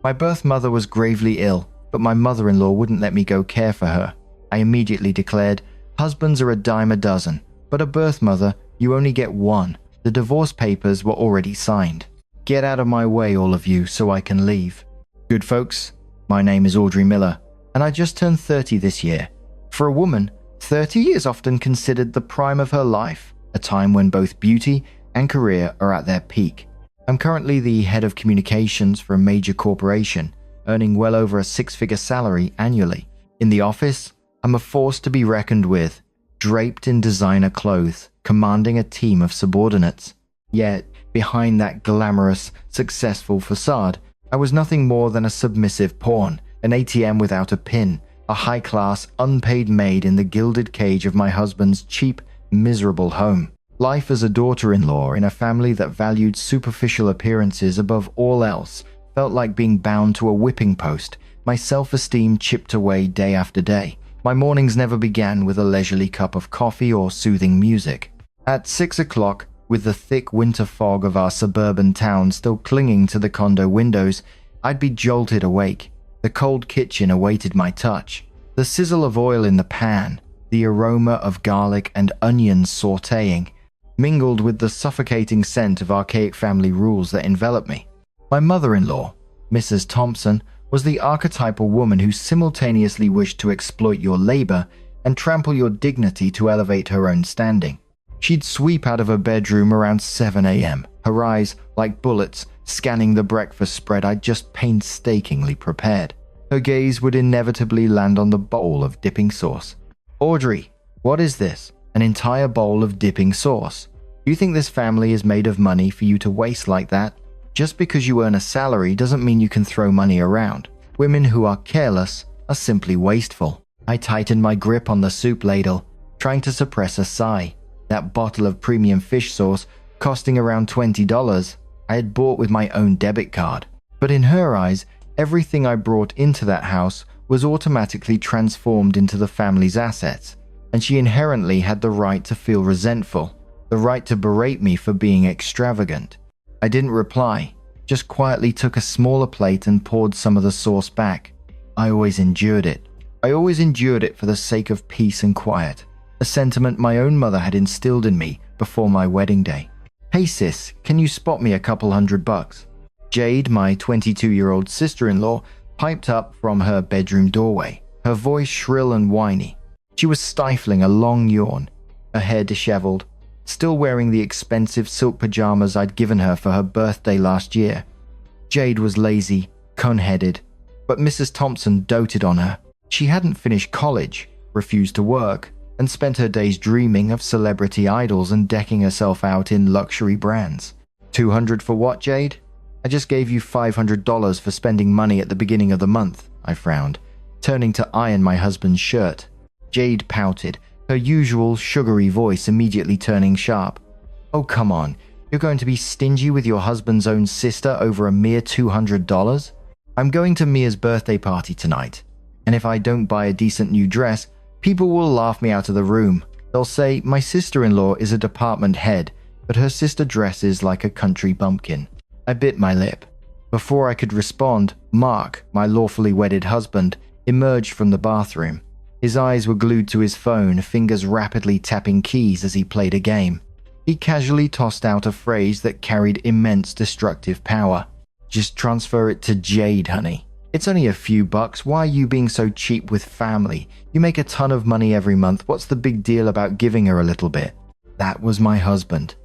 My birth mother was gravely ill, but my mother-in-law wouldn't let me go care for her. I immediately declared, husbands are a dime a dozen, but a birth mother, you only get one. The divorce papers were already signed. Get out of my way, all of you, so I can leave. Good folks, my name is Audrey Miller, and I just turned 30 this year. For a woman, 30 is often considered the prime of her life, a time when both beauty and career are at their peak. I'm currently the head of communications for a major corporation, earning well over a six-figure salary annually. In the office, I'm a force to be reckoned with, draped in designer clothes, commanding a team of subordinates. Yet, behind that glamorous, successful facade, I was nothing more than a submissive pawn, an ATM without a pin, a high-class, unpaid maid in the gilded cage of my husband's cheap, miserable home. Life as a daughter-in-law in a family that valued superficial appearances above all else felt like being bound to a whipping post, my self-esteem chipped away day after day. My mornings never began with a leisurely cup of coffee or soothing music. At 6 o'clock, with the thick winter fog of our suburban town still clinging to the condo windows, I'd be jolted awake. The cold kitchen awaited my touch. The sizzle of oil in the pan, the aroma of garlic and onions sautéing, mingled with the suffocating scent of archaic family rules that enveloped me. My mother-in-law, Mrs. Thompson, was the archetypal woman who simultaneously wished to exploit your labor and trample your dignity to elevate her own standing. She'd sweep out of her bedroom around 7 a.m., her eyes, like bullets, scanning the breakfast spread I'd just painstakingly prepared. Her gaze would inevitably land on the bowl of dipping sauce. Audrey, what is this? An entire bowl of dipping sauce? Do you think this family is made of money for you to waste like that? Just because you earn a salary doesn't mean you can throw money around. Women who are careless are simply wasteful. I tightened my grip on the soup ladle, trying to suppress a sigh. That bottle of premium fish sauce, costing around $20, I had bought with my own debit card. But in her eyes, everything I brought into that house was automatically transformed into the family's assets, and she inherently had the right to feel resentful, the right to berate me for being extravagant. I didn't reply, just quietly took a smaller plate and poured some of the sauce back. I always endured it. I always endured it for the sake of peace and quiet, a sentiment my own mother had instilled in me before my wedding day. Hey sis, can you spot me a couple $100? Jade, my 22-year-old sister-in-law, piped up from her bedroom doorway, her voice shrill and whiny. She was stifling a long yawn, her hair disheveled, still wearing the expensive silk pajamas I'd given her for her birthday last year. Jade was lazy, cone-headed, but Mrs. Thompson doted on her. She hadn't finished college, refused to work, and spent her days dreaming of celebrity idols and decking herself out in luxury brands. $200 for what, Jade? I just gave you $500 for spending money at the beginning of the month, I frowned, turning to iron my husband's shirt. Jade pouted, her usual sugary voice immediately turning sharp. Oh, come on. You're going to be stingy with your husband's own sister over a mere $200? I'm going to Mia's birthday party tonight, and if I don't buy a decent new dress, people will laugh me out of the room. They'll say my sister-in-law is a department head, but her sister dresses like a country bumpkin. I bit my lip. Before I could respond, Mark, my lawfully wedded husband, emerged from the bathroom. His eyes were glued to his phone, fingers rapidly tapping keys as he played a game. He casually tossed out a phrase that carried immense destructive power. Just transfer it to Jade, honey. It's only a few bucks. Why are you being so cheap with family? You make a ton of money every month. What's the big deal about giving her a little bit? That was my husband.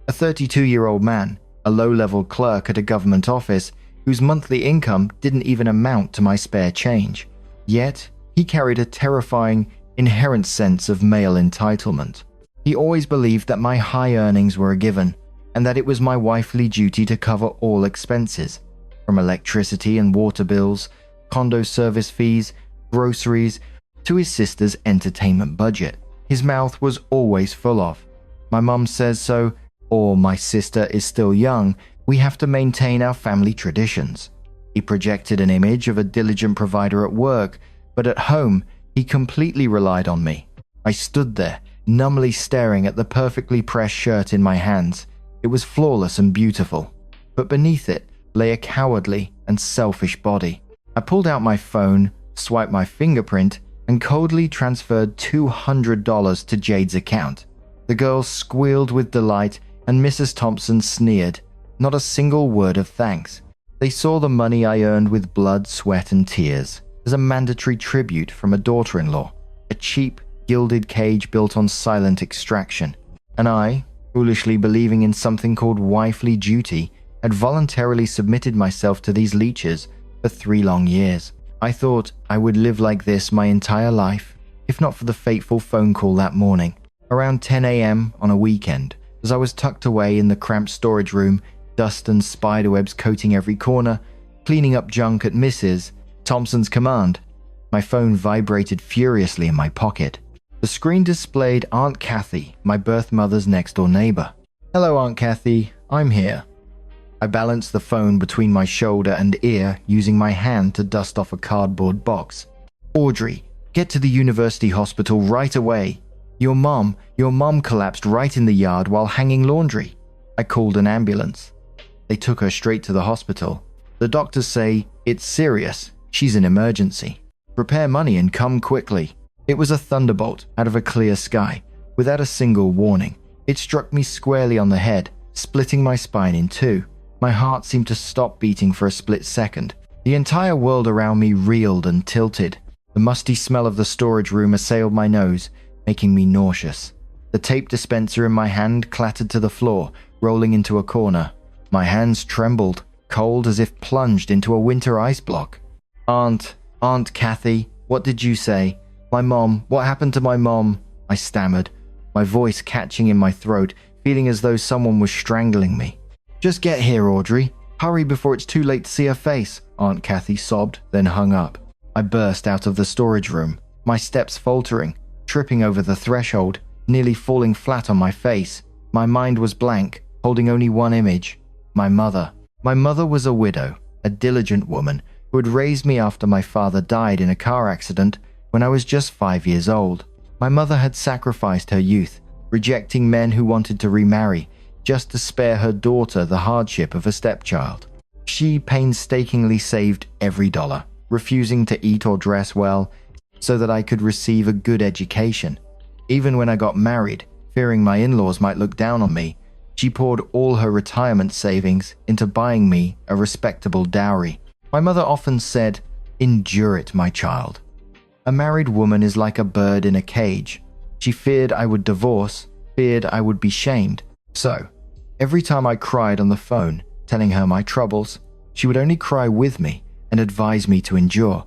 A 32-year-old man, a low-level clerk at a government office, whose monthly income didn't even amount to my spare change. Yet, he carried a terrifying, inherent sense of male entitlement. He always believed that my high earnings were a given, and that it was my wifely duty to cover all expenses, from electricity and water bills, condo service fees, groceries, to his sister's entertainment budget. His mouth was always full of, "My mum says so," or "My sister is still young, we have to maintain our family traditions." He projected an image of a diligent provider at work, but at home, he completely relied on me. I stood there, numbly staring at the perfectly pressed shirt in my hands. It was flawless and beautiful. But beneath it, lay a cowardly and selfish body. I pulled out my phone, swiped my fingerprint, and coldly transferred $200 to Jade's account. The girls squealed with delight, and Mrs. Thompson sneered. Not a single word of thanks. They saw the money I earned with blood, sweat, and tears as a mandatory tribute from a daughter-in-law, a cheap, gilded cage built on silent extraction. And I, foolishly believing in something called wifely duty, had voluntarily submitted myself to these leeches for 3 long years. I thought I would live like this my entire life, if not for the fateful phone call that morning, around 10 a.m. on a weekend, as I was tucked away in the cramped storage room, dust and spiderwebs coating every corner, cleaning up junk at Mrs. Thompson's command. My phone vibrated furiously in my pocket. The screen displayed Aunt Kathy, my birth mother's next-door neighbor. "Hello, Aunt Kathy. I'm here." I balanced the phone between my shoulder and ear, using my hand to dust off a cardboard box. "Audrey, get to the university hospital right away. Your mom collapsed right in the yard while hanging laundry." I called an ambulance. They took her straight to the hospital. The doctors say, "It's serious. She's an emergency. Prepare money and come quickly." It was a thunderbolt out of a clear sky, without a single warning. It struck me squarely on the head, splitting my spine in two. My heart seemed to stop beating for a split second. The entire world around me reeled and tilted. The musty smell of the storage room assailed my nose, making me nauseous. The tape dispenser in my hand clattered to the floor, rolling into a corner. My hands trembled, cold as if plunged into a winter ice block. Aunt Kathy, what did you say? My mom, what happened to my mom?" I stammered, my voice catching in my throat, feeling as though someone was strangling me. "Just get here, Audrey. Hurry before it's too late to see her face," Aunt Kathy sobbed, then hung up. I burst out of the storage room, my steps faltering, tripping over the threshold, nearly falling flat on my face. My mind was blank, holding only one image: my mother. My mother was a widow, a diligent woman who had raised me after my father died in a car accident when I was just 5 years old. My mother had sacrificed her youth, rejecting men who wanted to remarry, just to spare her daughter the hardship of a stepchild. She painstakingly saved every dollar, refusing to eat or dress well, so that I could receive a good education. Even when I got married, fearing my in-laws might look down on me, she poured all her retirement savings into buying me a respectable dowry. My mother often said, "Endure it, my child." A married woman is like a bird in a cage. She feared I would divorce, feared I would be shamed. So, every time I cried on the phone, telling her my troubles, she would only cry with me and advise me to endure.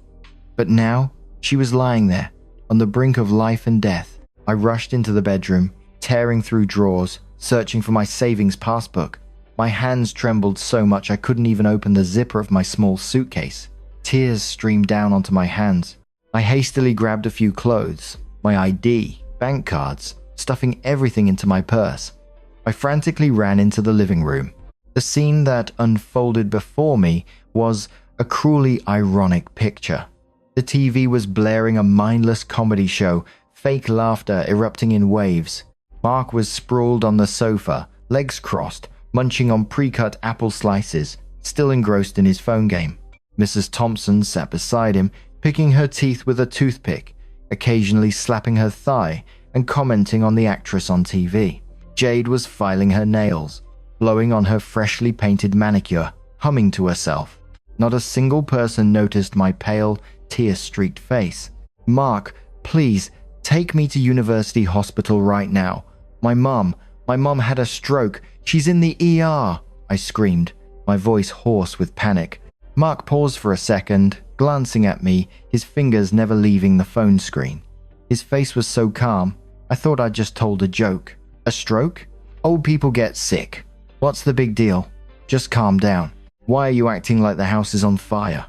But now, she was lying there, on the brink of life and death. I rushed into the bedroom, tearing through drawers, searching for my savings passbook. My hands trembled so much I couldn't even open the zipper of my small suitcase. Tears streamed down onto my hands. I hastily grabbed a few clothes, my ID, bank cards, stuffing everything into my purse. I frantically ran into the living room. The scene that unfolded before me was a cruelly ironic picture. The TV was blaring a mindless comedy show, fake laughter erupting in waves. Mark was sprawled on the sofa, legs crossed, munching on pre-cut apple slices, still engrossed in his phone game. Mrs. Thompson sat beside him, picking her teeth with a toothpick, occasionally slapping her thigh and commenting on the actress on TV. Jade was filing her nails, blowing on her freshly painted manicure, humming to herself. Not a single person noticed my pale, tear-streaked face. "Mark, please, take me to University Hospital right now. My mom had a stroke. She's in the ER," I screamed, my voice hoarse with panic. Mark paused for a second, glancing at me, his fingers never leaving the phone screen. His face was so calm, I thought I'd just told a joke. "A stroke? Old people get sick. What's the big deal? Just calm down. Why are you acting like the house is on fire?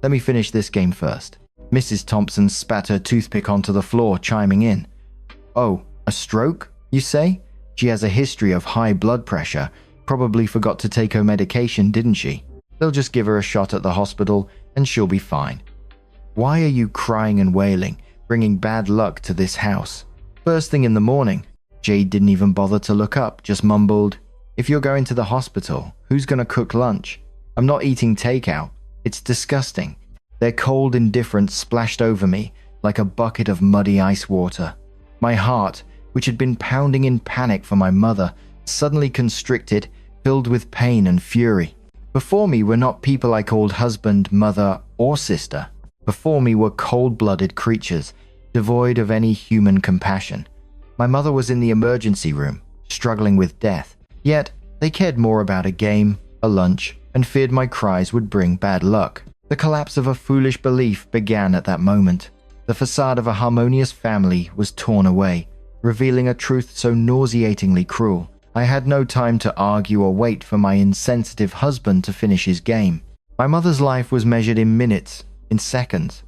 Let me finish this game first." Mrs. Thompson spat her toothpick onto the floor, chiming in. "Oh, a stroke, you say? She has a history of high blood pressure. Probably forgot to take her medication, didn't she? They'll just give her a shot at the hospital and she'll be fine." Why are you crying and wailing, bringing bad luck to this house? First thing in the morning, Jade didn't even bother to look up, just mumbled, "If you're going to the hospital, who's going to cook lunch?" I'm not eating takeout. It's disgusting. Their cold indifference splashed over me like a bucket of muddy ice water. My heart, which had been pounding in panic for my mother, suddenly constricted, filled with pain and fury. Before me were not people I called husband, mother, or sister. Before me were cold-blooded creatures, devoid of any human compassion. My mother was in the emergency room, struggling with death. Yet, they cared more about a game, a lunch, and feared my cries would bring bad luck. The collapse of a foolish belief began at that moment. The facade of a harmonious family was torn away, revealing a truth so nauseatingly cruel. I had no time to argue or wait for my insensitive husband to finish his game. My mother's life was measured in minutes, in seconds.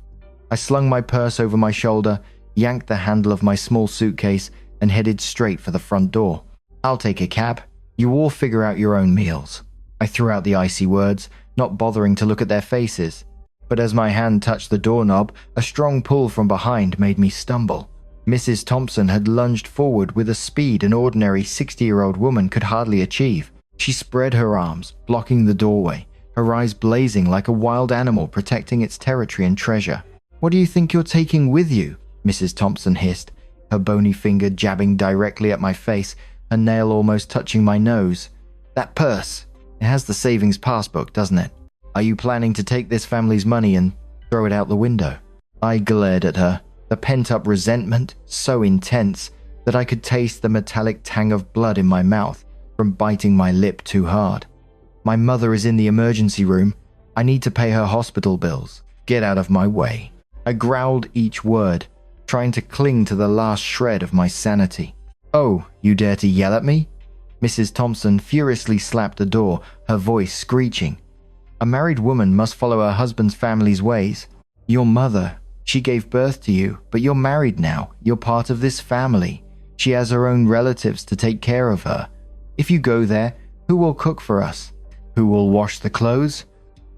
I slung my purse over my shoulder, yanked the handle of my small suitcase, and headed straight for the front door. "I'll take a cab. You all figure out your own meals." I threw out the icy words, not bothering to look at their faces. But as my hand touched the doorknob, a strong pull from behind made me stumble. Mrs. Thompson had lunged forward with a speed an ordinary 60-year-old woman could hardly achieve. She spread her arms, blocking the doorway, her eyes blazing like a wild animal protecting its territory and treasure. "What do you think you're taking with you?" Mrs. Thompson hissed, her bony finger jabbing directly at my face, her nail almost touching my nose. "That purse. It has the savings passbook, doesn't it? Are you planning to take this family's money and throw it out the window?" I glared at her, the pent-up resentment so intense that I could taste the metallic tang of blood in my mouth from biting my lip too hard. "My mother is in the emergency room. I need to pay her hospital bills. Get out of my way." I growled each word, trying to cling to the last shred of my sanity. "Oh, you dare to yell at me?" Mrs. Thompson furiously slapped the door, her voice screeching. "A married woman must follow her husband's family's ways. Your mother, she gave birth to you, but you're married now. You're part of this family. She has her own relatives to take care of her. If you go there, who will cook for us? Who will wash the clothes?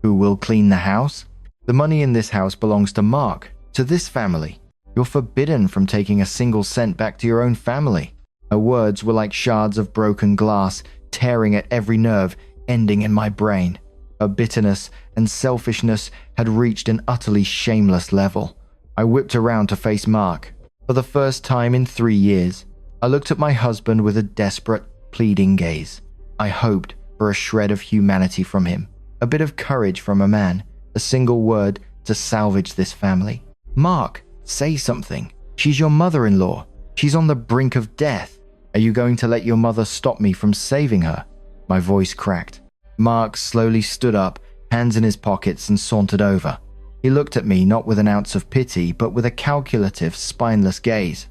Who will clean the house? The money in this house belongs to Mark, to this family. You're forbidden from taking a single cent back to your own family." Her words were like shards of broken glass, tearing at every nerve, ending in my brain. Her bitterness and selfishness had reached an utterly shameless level. I whipped around to face Mark. For the first time in 3 years, I looked at my husband with a desperate, pleading gaze. I hoped for a shred of humanity from him, a bit of courage from a man, a single word to salvage this family. "Mark, say something. She's your mother-in-law. She's on the brink of death. Are you going to let your mother stop me from saving her?" My voice cracked. Mark slowly stood up, hands in his pockets, and sauntered over. He looked at me not with an ounce of pity, but with a calculative, spineless gaze.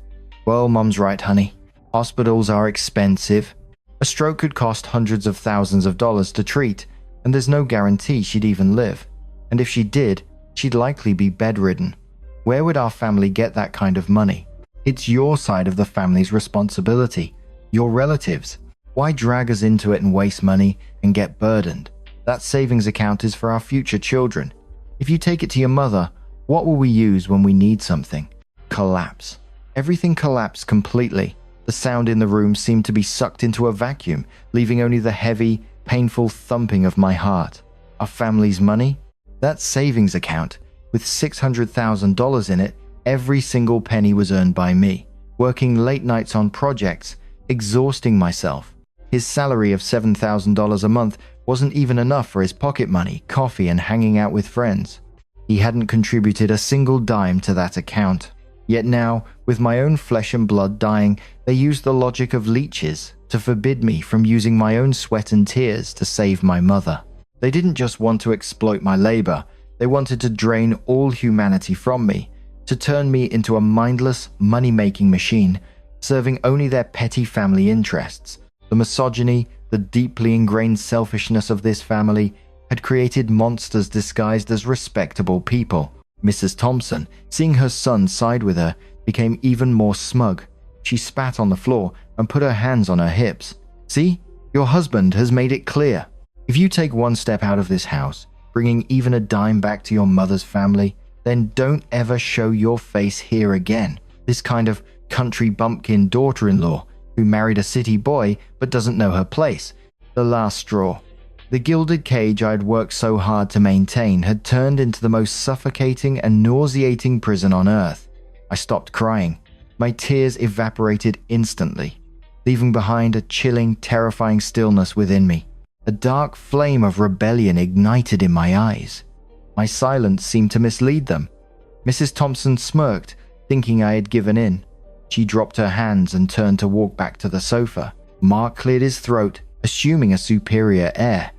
"Well, Mum's right, honey. Hospitals are expensive. A stroke could cost hundreds of thousands of dollars to treat, and there's no guarantee she'd even live. And if she did, she'd likely be bedridden. Where would our family get that kind of money? It's your side of the family's responsibility, your relatives. Why drag us into it and waste money and get burdened? That savings account is for our future children. If you take it to your mother, what will we use when we need something?" Collapse. Everything collapsed completely. The sound in the room seemed to be sucked into a vacuum, leaving only the heavy, painful thumping of my heart. Our family's money? That savings account, with $600,000 in it, every single penny was earned by me, working late nights on projects, exhausting myself. His salary of $7,000 a month wasn't even enough for his pocket money, coffee, and hanging out with friends. He hadn't contributed a single dime to that account. Yet now, with my own flesh and blood dying, they used the logic of leeches to forbid me from using my own sweat and tears to save my mother. They didn't just want to exploit my labor, they wanted to drain all humanity from me, to turn me into a mindless, money-making machine, serving only their petty family interests. The misogyny, the deeply ingrained selfishness of this family had created monsters disguised as respectable people. Mrs. Thompson, seeing her son side with her, became even more smug. She spat on the floor and put her hands on her hips. "See, your husband has made it clear. If you take one step out of this house, bringing even a dime back to your mother's family, then don't ever show your face here again. This kind of country bumpkin daughter-in-law who married a city boy but doesn't know her place. The last straw. The gilded cage I had worked so hard to maintain had turned into the most suffocating and nauseating prison on earth. I stopped crying. My tears evaporated instantly, leaving behind a chilling, terrifying stillness within me. A dark flame of rebellion ignited in my eyes. My silence seemed to mislead them. Mrs. Thompson smirked, thinking I had given in. She dropped her hands and turned to walk back to the sofa. Mark cleared his throat, assuming a superior air.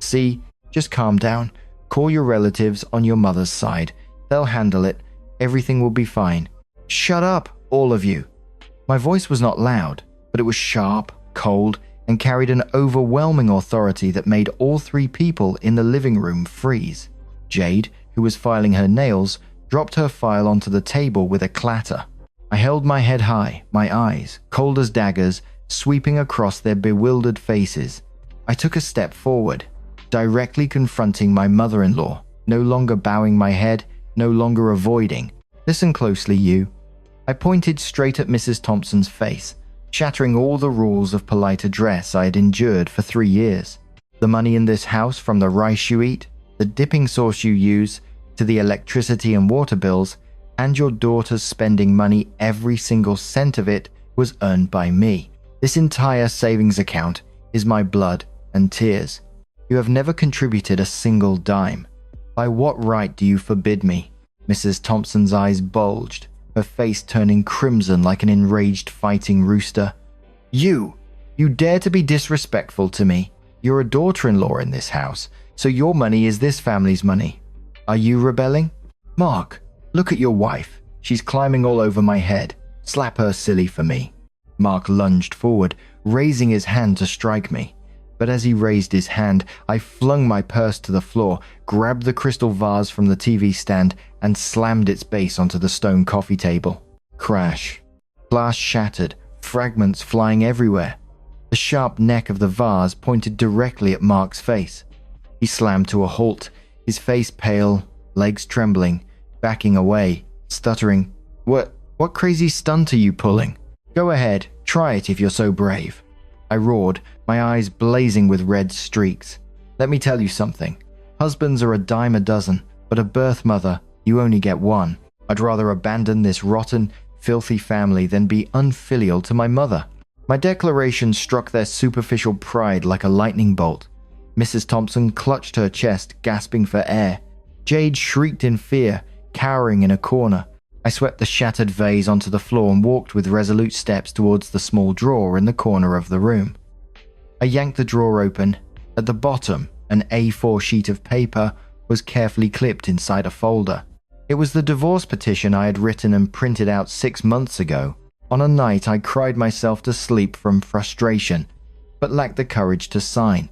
"See, just calm down. Call your relatives on your mother's side. They'll handle it. Everything will be fine." "Shut up, all of you." My voice was not loud, but it was sharp, cold, and carried an overwhelming authority that made all three people in the living room freeze. Jade, who was filing her nails, dropped her file onto the table with a clatter. I held my head high, my eyes, cold as daggers, sweeping across their bewildered faces. I took a step forward, directly confronting my mother-in-law, no longer bowing my head, no longer avoiding. "Listen closely, you." I pointed straight at Mrs. Thompson's face, shattering all the rules of polite address I had endured for 3 years. The money in this house, from the rice you eat, the dipping sauce you use, to the electricity and water bills, and your daughter's spending money, every single cent of it was earned by me. This entire savings account is my blood and tears. You have never contributed a single dime. By what right do you forbid me?" Mrs. Thompson's eyes bulged, her face turning crimson like an enraged fighting rooster. You dare to be disrespectful to me. You're a daughter-in-law in this house, so your money is this family's money. Are you rebelling? Mark, look at your wife. She's climbing all over my head. Slap her silly for me." Mark lunged forward, raising his hand to strike me. But as he raised his hand, I flung my purse to the floor, grabbed the crystal vase from the TV stand, and slammed its base onto the stone coffee table. Crash. Glass shattered, fragments flying everywhere. The sharp neck of the vase pointed directly at Mark's face. He slammed to a halt, his face pale, legs trembling, backing away, stuttering. What crazy stunt are you pulling? Go ahead, try it if you're so brave." I roared, my eyes blazing with red streaks. "Let me tell you something. Husbands are a dime a dozen, but a birth mother, you only get one. I'd rather abandon this rotten, filthy family than be unfilial to my mother." My declaration struck their superficial pride like a lightning bolt. Mrs. Thompson clutched her chest, gasping for air. Jade shrieked in fear, cowering in a corner. I swept the shattered vase onto the floor and walked with resolute steps towards the small drawer in the corner of the room. I yanked the drawer open. At the bottom, an A4 sheet of paper was carefully clipped inside a folder. It was the divorce petition I had written and printed out 6 months ago, on a night I cried myself to sleep from frustration, but lacked the courage to sign.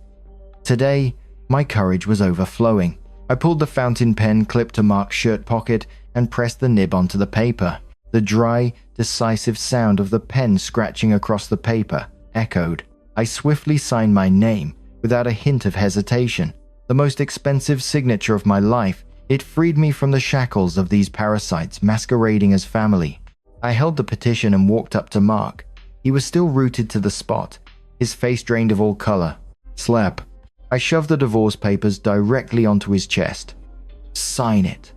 Today, my courage was overflowing. I pulled the fountain pen clip to Mark's shirt pocket and pressed the nib onto the paper. The dry, decisive sound of the pen scratching across the paper echoed. I swiftly signed my name, without a hint of hesitation. The most expensive signature of my life, it freed me from the shackles of these parasites masquerading as family. I held the petition and walked up to Mark. He was still rooted to the spot, his face drained of all color. Slap. I shoved the divorce papers directly onto his chest. Sign it.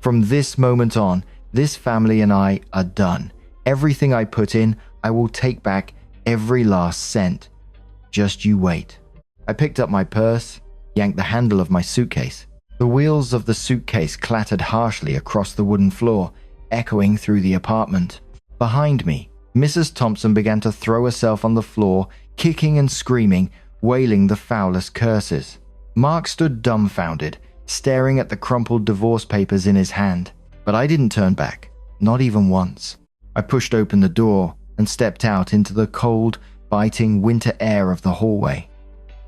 From this moment on, this family and I are done. Everything I put in, I will take back every last cent. Just you wait. I picked up my purse, yanked the handle of my suitcase. The wheels of the suitcase clattered harshly across the wooden floor, echoing through the apartment. Behind me, Mrs. Thompson began to throw herself on the floor, kicking and screaming, wailing the foulest curses. Mark stood dumbfounded, staring at the crumpled divorce papers in his hand. But I didn't turn back, not even once. I pushed open the door and stepped out into the cold, biting winter air of the hallway.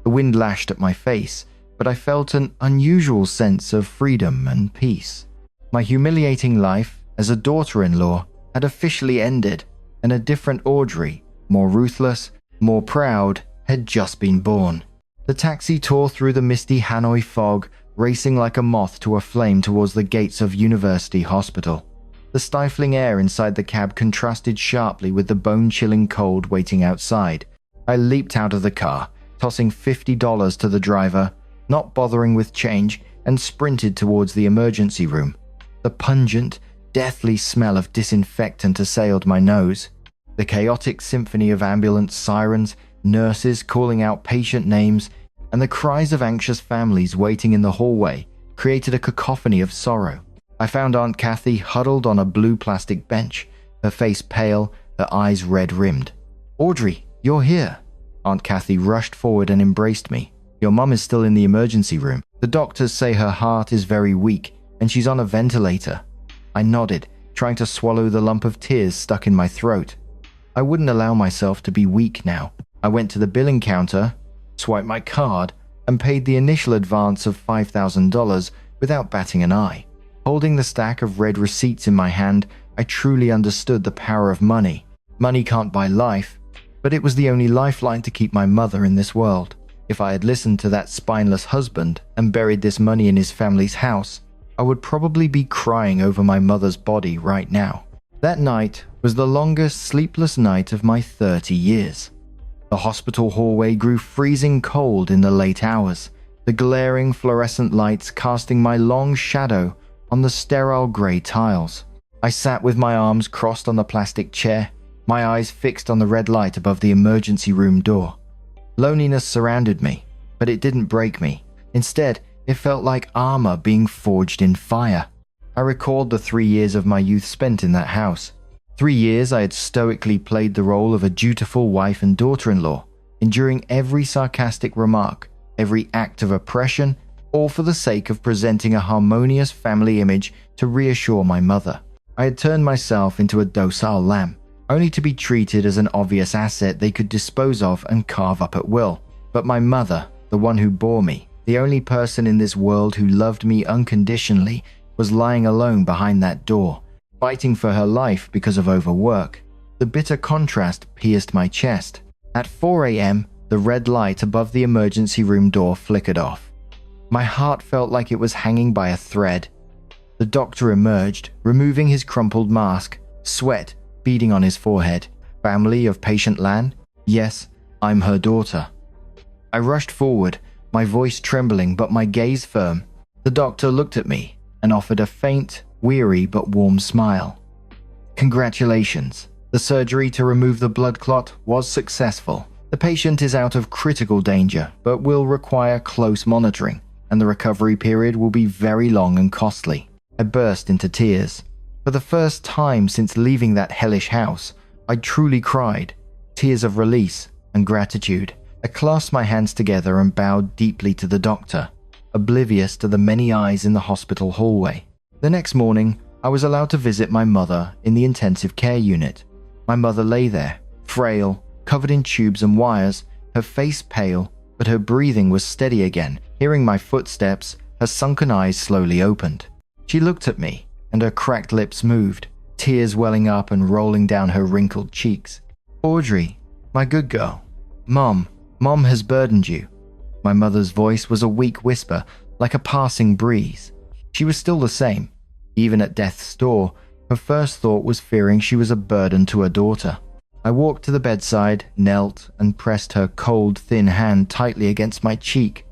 The wind lashed at my face, but I felt an unusual sense of freedom and peace. My humiliating life as a daughter-in-law had officially ended, and a different Audrey, more ruthless, more proud, had just been born. The taxi tore through the misty Hanoi fog, racing like a moth to a flame towards the gates of University Hospital. The stifling air inside the cab contrasted sharply with the bone-chilling cold waiting outside. I leaped out of the car, tossing $50 to the driver, not bothering with change, and sprinted towards the emergency room. The pungent, deathly smell of disinfectant assailed my nose. The chaotic symphony of ambulance sirens, nurses calling out patient names, and the cries of anxious families waiting in the hallway created a cacophony of sorrow. I found Aunt Kathy huddled on a blue plastic bench, her face pale, her eyes red-rimmed. "Audrey, you're here." Aunt Kathy rushed forward and embraced me. "Your mum is still in the emergency room. The doctors say her heart is very weak, and she's on a ventilator." I nodded, trying to swallow the lump of tears stuck in my throat. I wouldn't allow myself to be weak now. I went to the billing counter, swiped my card, and paid the initial advance of $5,000 without batting an eye. Holding the stack of red receipts in my hand, I truly understood the power of money. Money can't buy life, but it was the only lifeline to keep my mother in this world. If I had listened to that spineless husband and buried this money in his family's house, I would probably be crying over my mother's body right now. That night was the longest sleepless night of my 30 years. The hospital hallway grew freezing cold in the late hours, the glaring fluorescent lights casting my long shadow on the sterile grey tiles. I sat with my arms crossed on the plastic chair, my eyes fixed on the red light above the emergency room door. Loneliness surrounded me, but it didn't break me. Instead, it felt like armor being forged in fire. I recalled the 3 years of my youth spent in that house. 3 years I had stoically played the role of a dutiful wife and daughter-in-law, enduring every sarcastic remark, every act of oppression, all for the sake of presenting a harmonious family image to reassure my mother. I had turned myself into a docile lamb, only to be treated as an obvious asset they could dispose of and carve up at will. But my mother, the one who bore me, the only person in this world who loved me unconditionally, was lying alone behind that door, fighting for her life because of overwork. The bitter contrast pierced my chest. At 4 a.m., the red light above the emergency room door flickered off. My heart felt like it was hanging by a thread. The doctor emerged, removing his crumpled mask, sweat beading on his forehead. "Family of patient Lan? Yes, I'm her daughter." I rushed forward, my voice trembling but my gaze firm. The doctor looked at me and offered a faint, weary but warm smile. "Congratulations. The surgery to remove the blood clot was successful. The patient is out of critical danger but will require close monitoring, and the recovery period will be very long and costly." I burst into tears. For the first time since leaving that hellish house, I truly cried, tears of release and gratitude. I clasped my hands together and bowed deeply to the doctor, oblivious to the many eyes in the hospital hallway. The next morning, I was allowed to visit my mother in the intensive care unit. My mother lay there, frail, covered in tubes and wires, her face pale, but her breathing was steady again. Hearing my footsteps, her sunken eyes slowly opened. She looked at me, and her cracked lips moved, tears welling up and rolling down her wrinkled cheeks. "Audrey, my good girl. Mom has burdened you." My mother's voice was a weak whisper, like a passing breeze. She was still the same. Even at death's door, her first thought was fearing she was a burden to her daughter. I walked to the bedside, knelt, and pressed her cold, thin hand tightly against my cheek.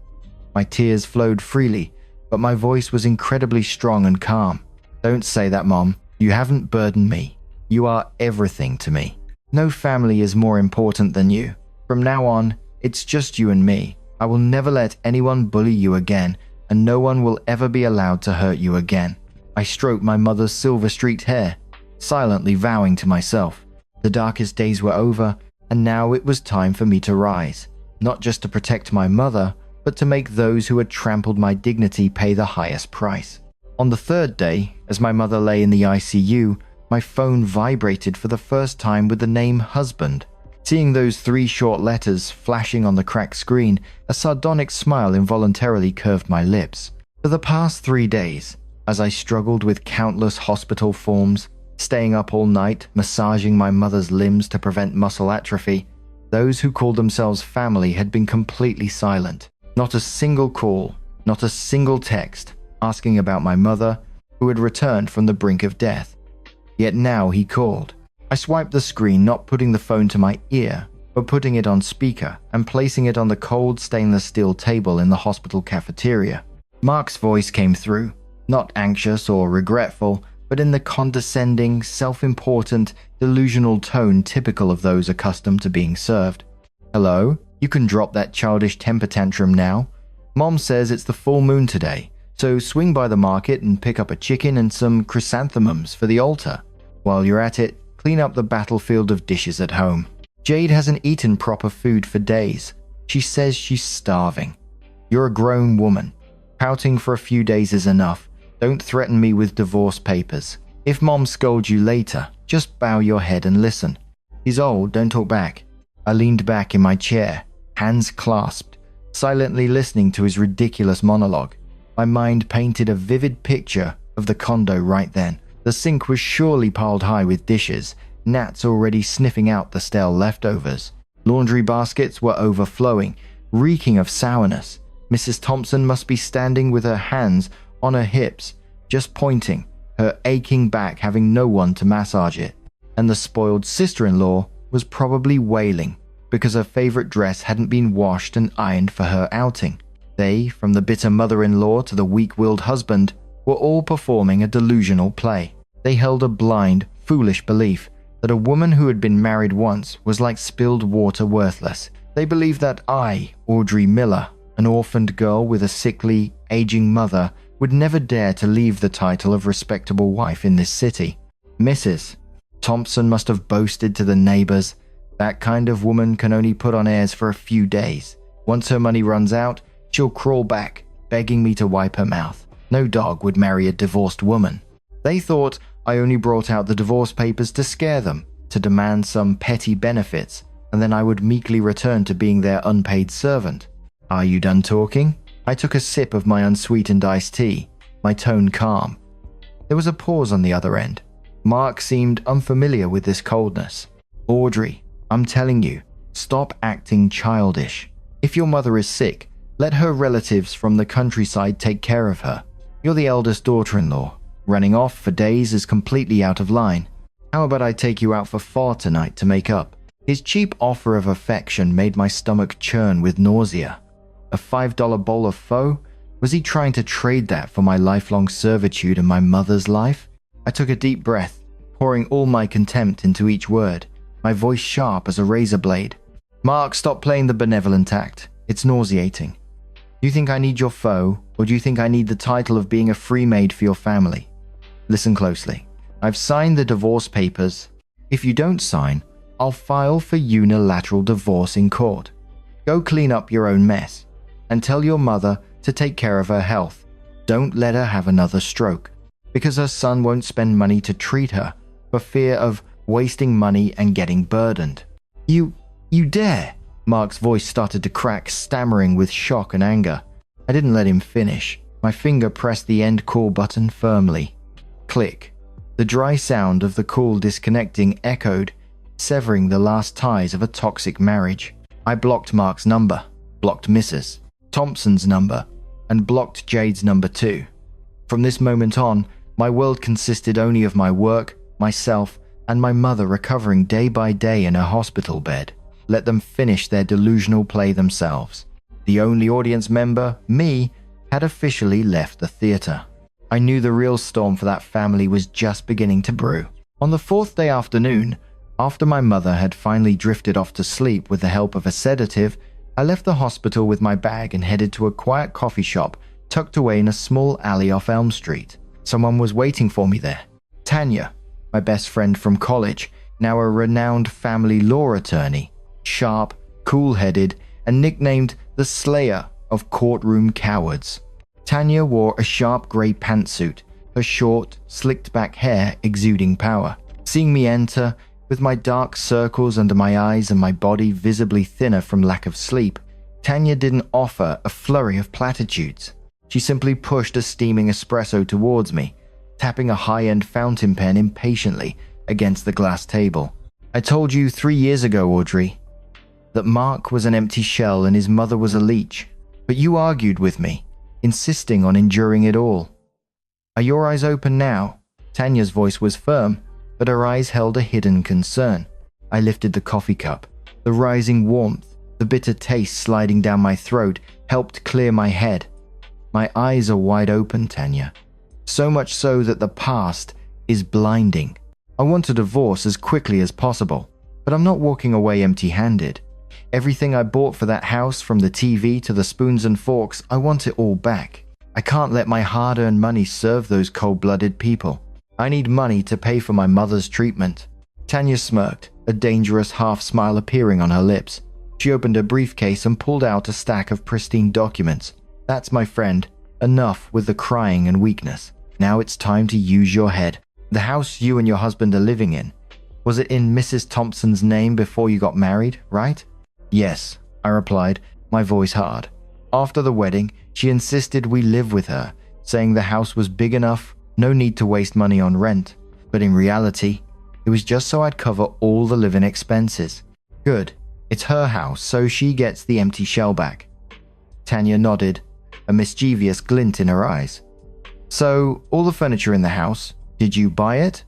My tears flowed freely, but my voice was incredibly strong and calm. "Don't say that, Mom. You haven't burdened me. You are everything to me. No family is more important than you. From now on, it's just you and me. I will never let anyone bully you again, and no one will ever be allowed to hurt you again." I stroked my mother's silver-streaked hair, silently vowing to myself. The darkest days were over, and now it was time for me to rise, not just to protect my mother, but to make those who had trampled my dignity pay the highest price. On the third day, as my mother lay in the ICU, my phone vibrated for the first time with the name husband. Seeing those 3 short letters flashing on the cracked screen, a sardonic smile involuntarily curved my lips. For the past 3 days, as I struggled with countless hospital forms, staying up all night, massaging my mother's limbs to prevent muscle atrophy, those who called themselves family had been completely silent. Not a single call, not a single text, asking about my mother, who had returned from the brink of death. Yet now he called. I swiped the screen, not putting the phone to my ear, were putting it on speaker and placing it on the cold stainless steel table in the hospital cafeteria. Mark's voice came through, not anxious or regretful, but in the condescending, self-important, delusional tone typical of those accustomed to being served. "Hello? You can drop that childish temper tantrum now. Mom says it's the full moon today, so swing by the market and pick up a chicken and some chrysanthemums for the altar. While you're at it, clean up the battlefield of dishes at home. Jade hasn't eaten proper food for days. She says she's starving. You're a grown woman. Pouting for a few days is enough. Don't threaten me with divorce papers. If Mom scolds you later, just bow your head and listen." He's old, don't talk back. I leaned back in my chair, hands clasped, silently listening to his ridiculous monologue. My mind painted a vivid picture of the condo right then. The sink was surely piled high with dishes, gnats already sniffing out the stale leftovers. Laundry baskets were overflowing, reeking of sourness. Mrs. Thompson must be standing with her hands on her hips, just pointing, her aching back having no one to massage it. And the spoiled sister-in-law was probably wailing because her favorite dress hadn't been washed and ironed for her outing. They, from the bitter mother-in-law to the weak-willed husband, were all performing a delusional play. They held a blind, foolish belief that a woman who had been married once was like spilled water, worthless. They believed that I, Audrey Miller, an orphaned girl with a sickly, aging mother, would never dare to leave the title of respectable wife in this city. Mrs. Thompson must have boasted to the neighbors, "That kind of woman can only put on airs for a few days. Once her money runs out, she'll crawl back, begging me to wipe her mouth. No dog would marry a divorced woman." They thought I only brought out the divorce papers to scare them, to demand some petty benefits, and then I would meekly return to being their unpaid servant. "Are you done talking?" I took a sip of my unsweetened iced tea, my tone calm. There was a pause on the other end. Mark seemed unfamiliar with this coldness. "Audrey, I'm telling you, stop acting childish. If your mother is sick, let her relatives from the countryside take care of her. You're the eldest daughter-in-law. Running off for days is completely out of line. How about I take you out for pho tonight to make up?" His cheap offer of affection made my stomach churn with nausea. A $5 bowl of pho? Was he trying to trade that for my lifelong servitude and my mother's life? I took a deep breath, pouring all my contempt into each word, my voice sharp as a razor blade. "Mark, stop playing the benevolent act. It's nauseating. Do you think I need your pho, or do you think I need the title of being a free maid for your family? Listen closely. I've signed the divorce papers. If you don't sign, I'll file for unilateral divorce in court. Go clean up your own mess. And tell your mother to take care of her health. Don't let her have another stroke, because her son won't spend money to treat her, for fear of wasting money and getting burdened." You dare?" Mark's voice started to crack, stammering with shock and anger. I didn't let him finish. My finger pressed the end call button firmly. Click. The dry sound of the call disconnecting echoed, severing the last ties of a toxic marriage. I blocked Mark's number, blocked Mrs. Thompson's number, and blocked Jade's number too. From this moment on, my world consisted only of my work, myself, and my mother recovering day by day in her hospital bed. Let them finish their delusional play themselves. The only audience member, me, had officially left the theater. I knew the real storm for that family was just beginning to brew. On the fourth day afternoon, after my mother had finally drifted off to sleep with the help of a sedative, I left the hospital with my bag and headed to a quiet coffee shop tucked away in a small alley off Elm Street. Someone was waiting for me there. Tanya, my best friend from college, now a renowned family law attorney, sharp, cool-headed, and nicknamed the Slayer of Courtroom Cowards. Tanya wore a sharp grey pantsuit, her short, slicked-back hair exuding power. Seeing me enter, with my dark circles under my eyes and my body visibly thinner from lack of sleep, Tanya didn't offer a flurry of platitudes. She simply pushed a steaming espresso towards me, tapping a high-end fountain pen impatiently against the glass table. "I told you 3 years ago, Audrey, that Mark was an empty shell and his mother was a leech, but you argued with me, insisting on enduring it all. Are your eyes open now?" Tanya's voice was firm, but her eyes held a hidden concern. I lifted the coffee cup. The rising warmth, the bitter taste sliding down my throat helped clear my head. My eyes are wide open, Tanya. So much so that the past is blinding. I want a divorce as quickly as possible, but I'm not walking away empty-handed. Everything I bought for that house, from the TV to the spoons and forks, I want it all back. I can't let my hard-earned money serve those cold-blooded people. I need money to pay for my mother's treatment. Tanya smirked, a dangerous half-smile appearing on her lips. She opened a briefcase and pulled out a stack of pristine documents. That's my friend. Enough with the crying and weakness. Now it's time to use your head. The house you and your husband are living in, was it in Mrs. Thompson's name before you got married, right? Yes, I replied, my voice hard. After the wedding, she insisted we live with her, saying the house was big enough, no need to waste money on rent. But in reality, it was just so I'd cover all the living expenses. Good, it's her house, so she gets the empty shell back. Tanya nodded, a mischievous glint in her eyes. So, all the furniture in the house, did you buy it?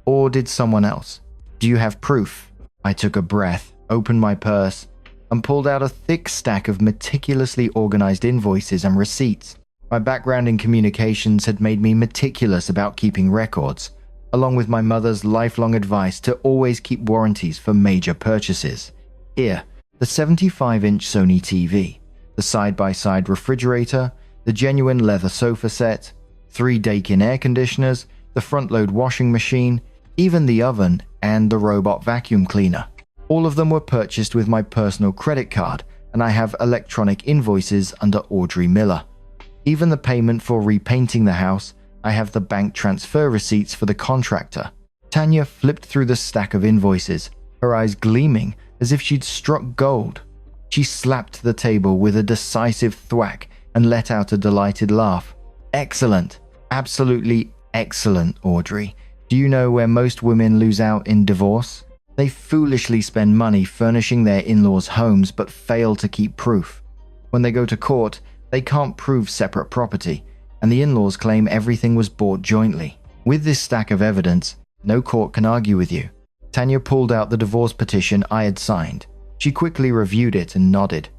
Or did someone else? Do you have proof? I took a breath, opened my purse, and pulled out a thick stack of meticulously organized invoices and receipts. My background in communications had made me meticulous about keeping records, along with my mother's lifelong advice to always keep warranties for major purchases. Here, the 75-inch Sony TV, the side-by-side refrigerator, the genuine leather sofa set, 3 Daikin air conditioners, the front-load washing machine, even the oven and the robot vacuum cleaner. All of them were purchased with my personal credit card, and I have electronic invoices under Audrey Miller. Even the payment for repainting the house, I have the bank transfer receipts for the contractor. Tanya flipped through the stack of invoices, her eyes gleaming as if she'd struck gold. She slapped the table with a decisive thwack and let out a delighted laugh. Excellent. Absolutely excellent, Audrey. Do you know where most women lose out in divorce? They foolishly spend money furnishing their in-laws' homes but fail to keep proof. When they go to court, they can't prove separate property, and the in-laws claim everything was bought jointly. With this stack of evidence, no court can argue with you. Tanya pulled out the divorce petition I had signed. She quickly reviewed it and nodded.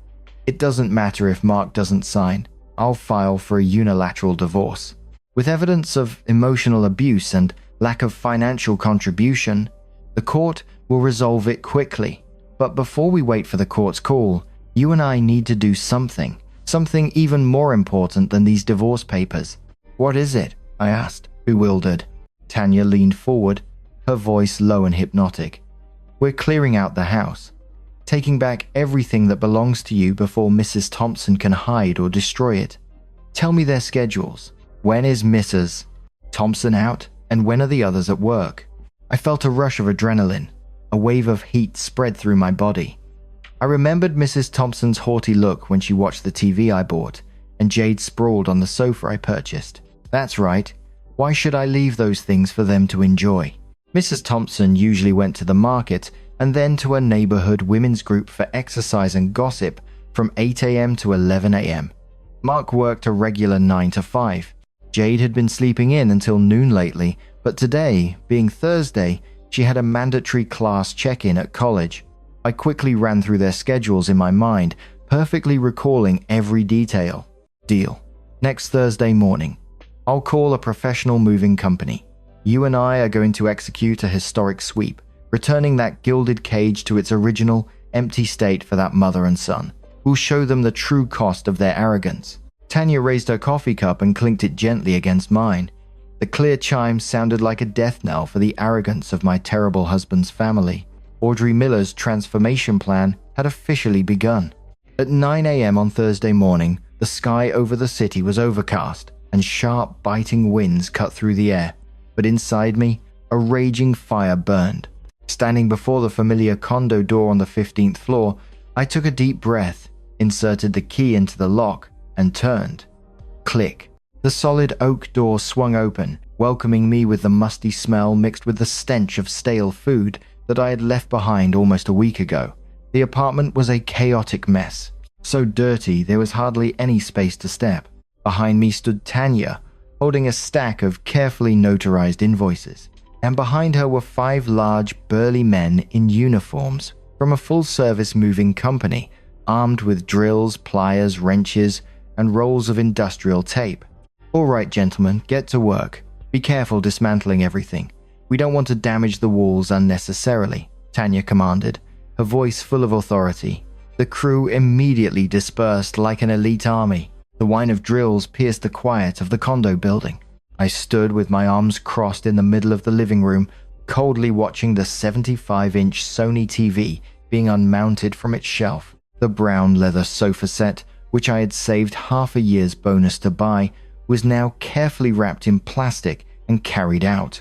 It doesn't matter if Mark doesn't sign. I'll file for a unilateral divorce. With evidence of emotional abuse and lack of financial contribution, the court will resolve it quickly. But before we wait for the court's call, you and I need to do something. Something even more important than these divorce papers. What is it? I asked, bewildered. Tanya leaned forward, her voice low and hypnotic. We're clearing out the house. Taking back everything that belongs to you before Mrs. Thompson can hide or destroy it. Tell me their schedules. When is Mrs. Thompson out, and when are the others at work? I felt a rush of adrenaline. A wave of heat spread through my body. I remembered Mrs. Thompson's haughty look when she watched the TV I bought, and Jade sprawled on the sofa I purchased. That's right. Why should I leave those things for them to enjoy? Mrs. Thompson usually went to the market and then to a neighborhood women's group for exercise and gossip from 8 a.m. to 11 a.m. Mark worked a regular 9 to 5. Jade had been sleeping in until noon lately, but today, being Thursday, she had a mandatory class check-in at college. I quickly ran through their schedules in my mind, perfectly recalling every detail. Deal. Next Thursday morning, I'll call a professional moving company. You and I are going to execute a historic sweep, returning that gilded cage to its original, empty state for that mother and son. We'll show them the true cost of their arrogance. Tanya raised her coffee cup and clinked it gently against mine. The clear chime sounded like a death knell for the arrogance of my terrible husband's family. Audrey Miller's transformation plan had officially begun. At 9 a.m. on Thursday morning, the sky over the city was overcast, and sharp, biting winds cut through the air. But inside me, a raging fire burned. Standing before the familiar condo door on the 15th floor, I took a deep breath, inserted the key into the lock, and turned. Click. The solid oak door swung open, welcoming me with the musty smell mixed with the stench of stale food that I had left behind almost a week ago. The apartment was a chaotic mess. So dirty there was hardly any space to step. Behind me stood Tanya, holding a stack of carefully notarized invoices. And behind her were 5 large, burly men in uniforms from a full-service moving company, armed with drills, pliers, wrenches, and rolls of industrial tape. "All right, gentlemen, get to work. Be careful dismantling everything. We don't want to damage the walls unnecessarily," Tanya commanded, her voice full of authority. The crew immediately dispersed like an elite army. The whine of drills pierced the quiet of the condo building. I stood with my arms crossed in the middle of the living room, coldly watching the 75-inch Sony TV being unmounted from its shelf. The brown leather sofa set, which I had saved half a year's bonus to buy, was now carefully wrapped in plastic and carried out.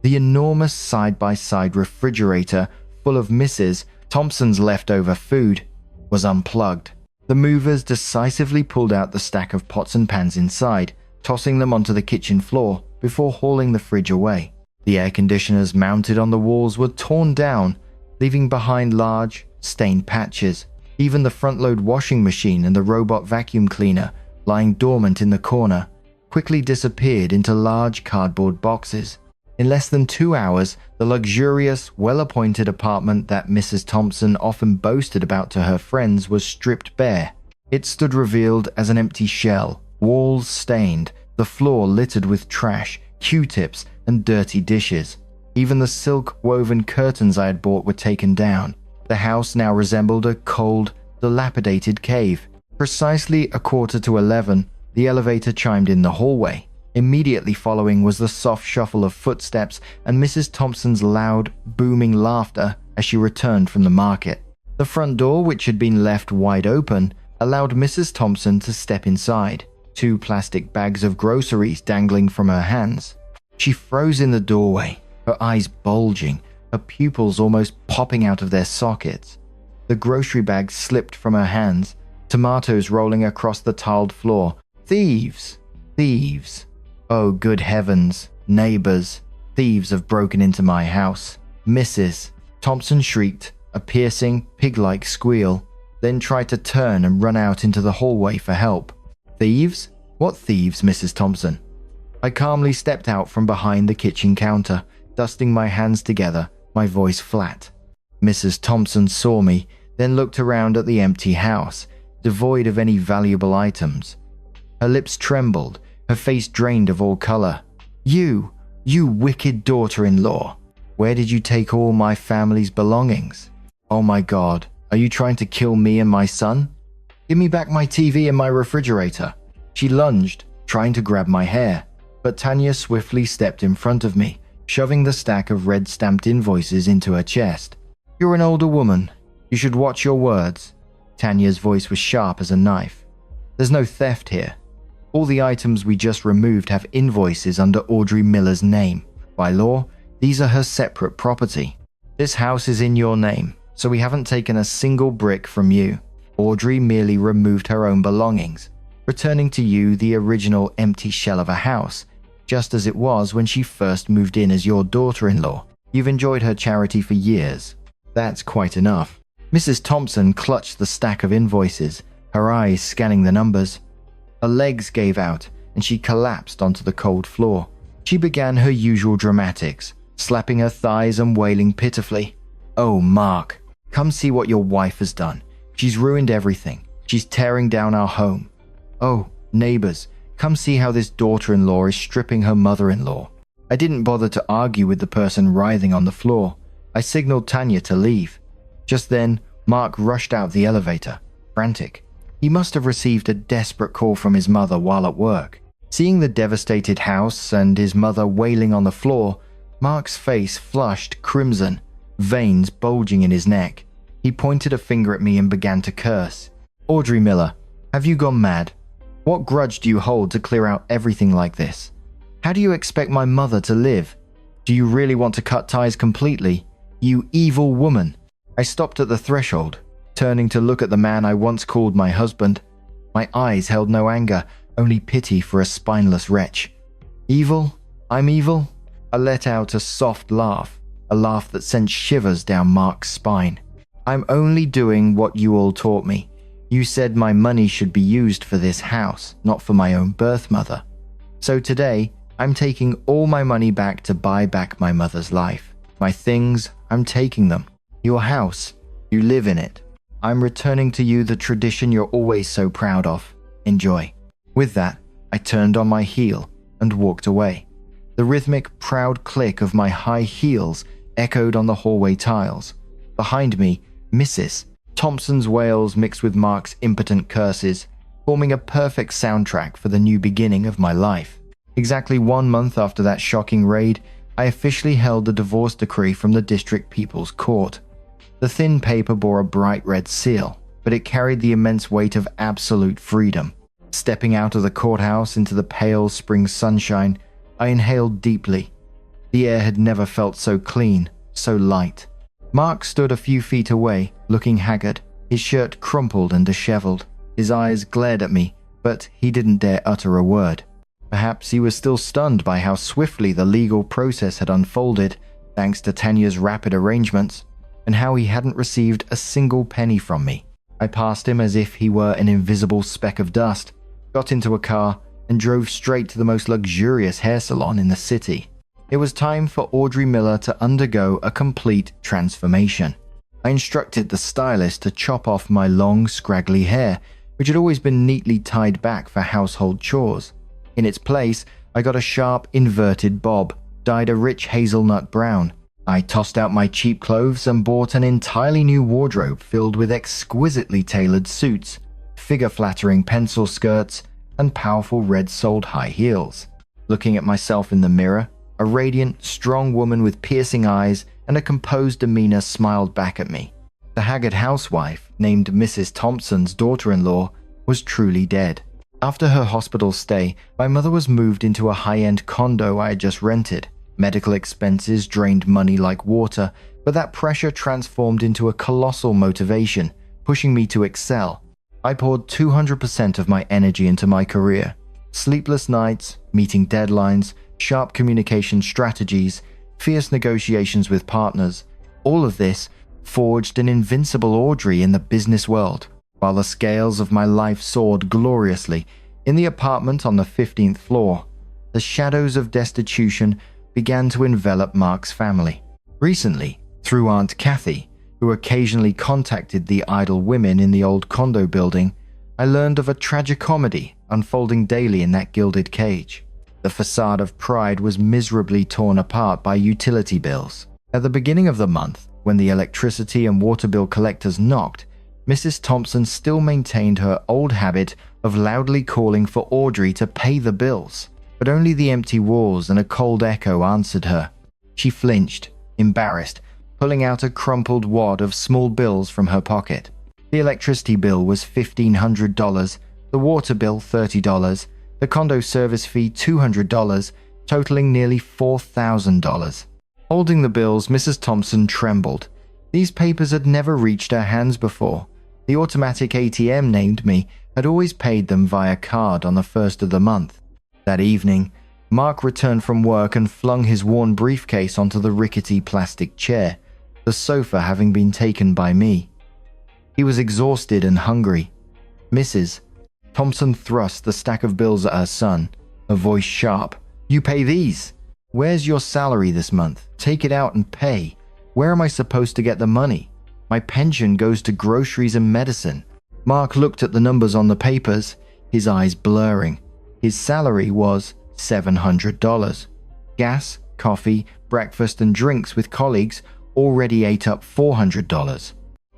The enormous side-by-side refrigerator full of Mrs. Thompson's leftover food was unplugged. The movers decisively pulled out the stack of pots and pans inside, tossing them onto the kitchen floor before hauling the fridge away. The air conditioners mounted on the walls were torn down, leaving behind large, stained patches. Even the front-load washing machine and the robot vacuum cleaner, lying dormant in the corner, quickly disappeared into large cardboard boxes. In less than 2 hours, the luxurious, well-appointed apartment that Mrs. Thompson often boasted about to her friends was stripped bare. It stood revealed as an empty shell, walls stained, the floor littered with trash, Q-tips, and dirty dishes. Even the silk-woven curtains I had bought were taken down. The house now resembled a cold, dilapidated cave. Precisely 11:15, the elevator chimed in the hallway. Immediately following was the soft shuffle of footsteps and Mrs. Thompson's loud, booming laughter as she returned from the market. The front door, which had been left wide open, allowed Mrs. Thompson to step inside, 2 plastic bags of groceries dangling from her hands. She froze in the doorway, her eyes bulging, her pupils almost popping out of their sockets. The grocery bags slipped from her hands, tomatoes rolling across the tiled floor. Thieves! Thieves! Oh, good heavens, neighbors, thieves have broken into my house. Mrs. Thompson shrieked, a piercing, pig-like squeal, then tried to turn and run out into the hallway for help. Thieves? What thieves, Mrs. Thompson? I calmly stepped out from behind the kitchen counter, dusting my hands together, my voice flat. Mrs. Thompson saw me, then looked around at the empty house, devoid of any valuable items. Her lips trembled, her face drained of all color. You wicked daughter-in-law. Where did you take all my family's belongings? Oh my God, are you trying to kill me and my son? Give me back my TV and my refrigerator. She lunged, trying to grab my hair, but Tanya swiftly stepped in front of me, shoving the stack of red-stamped invoices into her chest. You're an older woman. You should watch your words. Tanya's voice was sharp as a knife. There's no theft here. All the items we just removed have invoices under Audrey Miller's name. By law, these are her separate property. This house is in your name, so we haven't taken a single brick from you. Audrey merely removed her own belongings, returning to you the original empty shell of a house, just as it was when she first moved in as your daughter-in-law. You've enjoyed her charity for years. That's quite enough. Mrs. Thompson clutched the stack of invoices, her eyes scanning the numbers. Her legs gave out, and she collapsed onto the cold floor. She began her usual dramatics, slapping her thighs and wailing pitifully. Oh, Mark, come see what your wife has done. She's ruined everything. She's tearing down our home. Oh, neighbors, come see how this daughter-in-law is stripping her mother-in-law. I didn't bother to argue with the person writhing on the floor. I signaled Tanya to leave. Just then, Mark rushed out the elevator, frantic. He must have received a desperate call from his mother while at work. Seeing the devastated house and his mother wailing on the floor, Mark's face flushed crimson, veins bulging in his neck. He pointed a finger at me and began to curse. Audrey Miller, have you gone mad? What grudge do you hold to clear out everything like this? How do you expect my mother to live? Do you really want to cut ties completely? You evil woman. I stopped at the threshold, turning to look at the man I once called my husband. My eyes held no anger, only pity for a spineless wretch. Evil? I'm evil? I let out a soft laugh, a laugh that sent shivers down Mark's spine. I'm only doing what you all taught me. You said my money should be used for this house, not for my own birth mother. So today, I'm taking all my money back to buy back my mother's life. My things, I'm taking them. Your house, You live in it. I'm returning to you the tradition you're always so proud of. Enjoy." With that, I turned on my heel and walked away. The rhythmic, proud click of my high heels echoed on the hallway tiles. Behind me, Mrs. Thompson's wails mixed with Mark's impotent curses, forming a perfect soundtrack for the new beginning of my life. Exactly 1 month after that shocking raid, I officially held the divorce decree from the District People's Court. The thin paper bore a bright red seal, but it carried the immense weight of absolute freedom. Stepping out of the courthouse into the pale spring sunshine, I inhaled deeply. The air had never felt so clean, so light. Mark stood a few feet away, looking haggard, his shirt crumpled and disheveled. His eyes glared at me, but he didn't dare utter a word. Perhaps he was still stunned by how swiftly the legal process had unfolded, thanks to Tanya's rapid arrangements, and how he hadn't received a single penny from me. I passed him as if he were an invisible speck of dust, got into a car, and drove straight to the most luxurious hair salon in the city. It was time for Audrey Miller to undergo a complete transformation. I instructed the stylist to chop off my long, scraggly hair, which had always been neatly tied back for household chores. In its place, I got a sharp, inverted bob, dyed a rich hazelnut brown. I tossed out my cheap clothes and bought an entirely new wardrobe filled with exquisitely tailored suits, figure-flattering pencil skirts, and powerful red-soled high heels. Looking at myself in the mirror, a radiant, strong woman with piercing eyes and a composed demeanor smiled back at me. The haggard housewife, named Mrs. Thompson's daughter-in-law, was truly dead. After her hospital stay, my mother was moved into a high-end condo I had just rented. Medical expenses drained money like water, but that pressure transformed into a colossal motivation, pushing me to excel. I poured 200% of my energy into my career. Sleepless nights, meeting deadlines, sharp communication strategies, fierce negotiations with partners, all of this forged an invincible Audrey in the business world. While the scales of my life soared gloriously, in the apartment on the 15th floor, the shadows of destitution began to envelop Mark's family. Recently, through Aunt Kathy, who occasionally contacted the idle women in the old condo building, I learned of a tragicomedy unfolding daily in that gilded cage. The facade of pride was miserably torn apart by utility bills. At the beginning of the month, when the electricity and water bill collectors knocked, Mrs. Thompson still maintained her old habit of loudly calling for Audrey to pay the bills, but only the empty walls and a cold echo answered her. She flinched, embarrassed, pulling out a crumpled wad of small bills from her pocket. The electricity bill was $1,500, the water bill $30, the condo service fee $200, totaling nearly $4,000. Holding the bills, Mrs. Thompson trembled. These papers had never reached her hands before. The automatic ATM named me had always paid them via card on the first of the month. That evening, Mark returned from work and flung his worn briefcase onto the rickety plastic chair, the sofa having been taken by me. He was exhausted and hungry. Mrs. Thompson thrust the stack of bills at her son, her voice sharp. "You pay these. Where's your salary this month? Take it out and pay. Where am I supposed to get the money? My pension goes to groceries and medicine." Mark looked at the numbers on the papers, his eyes blurring. His salary was $700. Gas, coffee, breakfast and drinks with colleagues already ate up $400.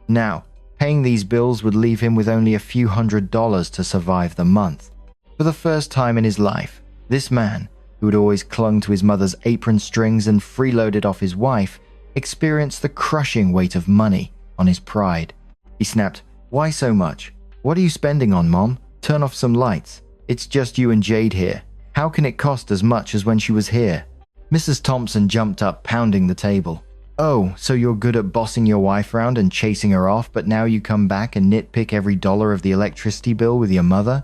Now, paying these bills would leave him with only a few $100s to survive the month. For the first time in his life, this man, who had always clung to his mother's apron strings and freeloaded off his wife, experienced the crushing weight of money on his pride. He snapped, "Why so much? What are you spending on, Mom? Turn off some lights. It's just you and Jade here. How can it cost as much as when she was here?" Mrs. Thompson jumped up, pounding the table. "Oh, so you're good at bossing your wife around and chasing her off, but now you come back and nitpick every dollar of the electricity bill with your mother?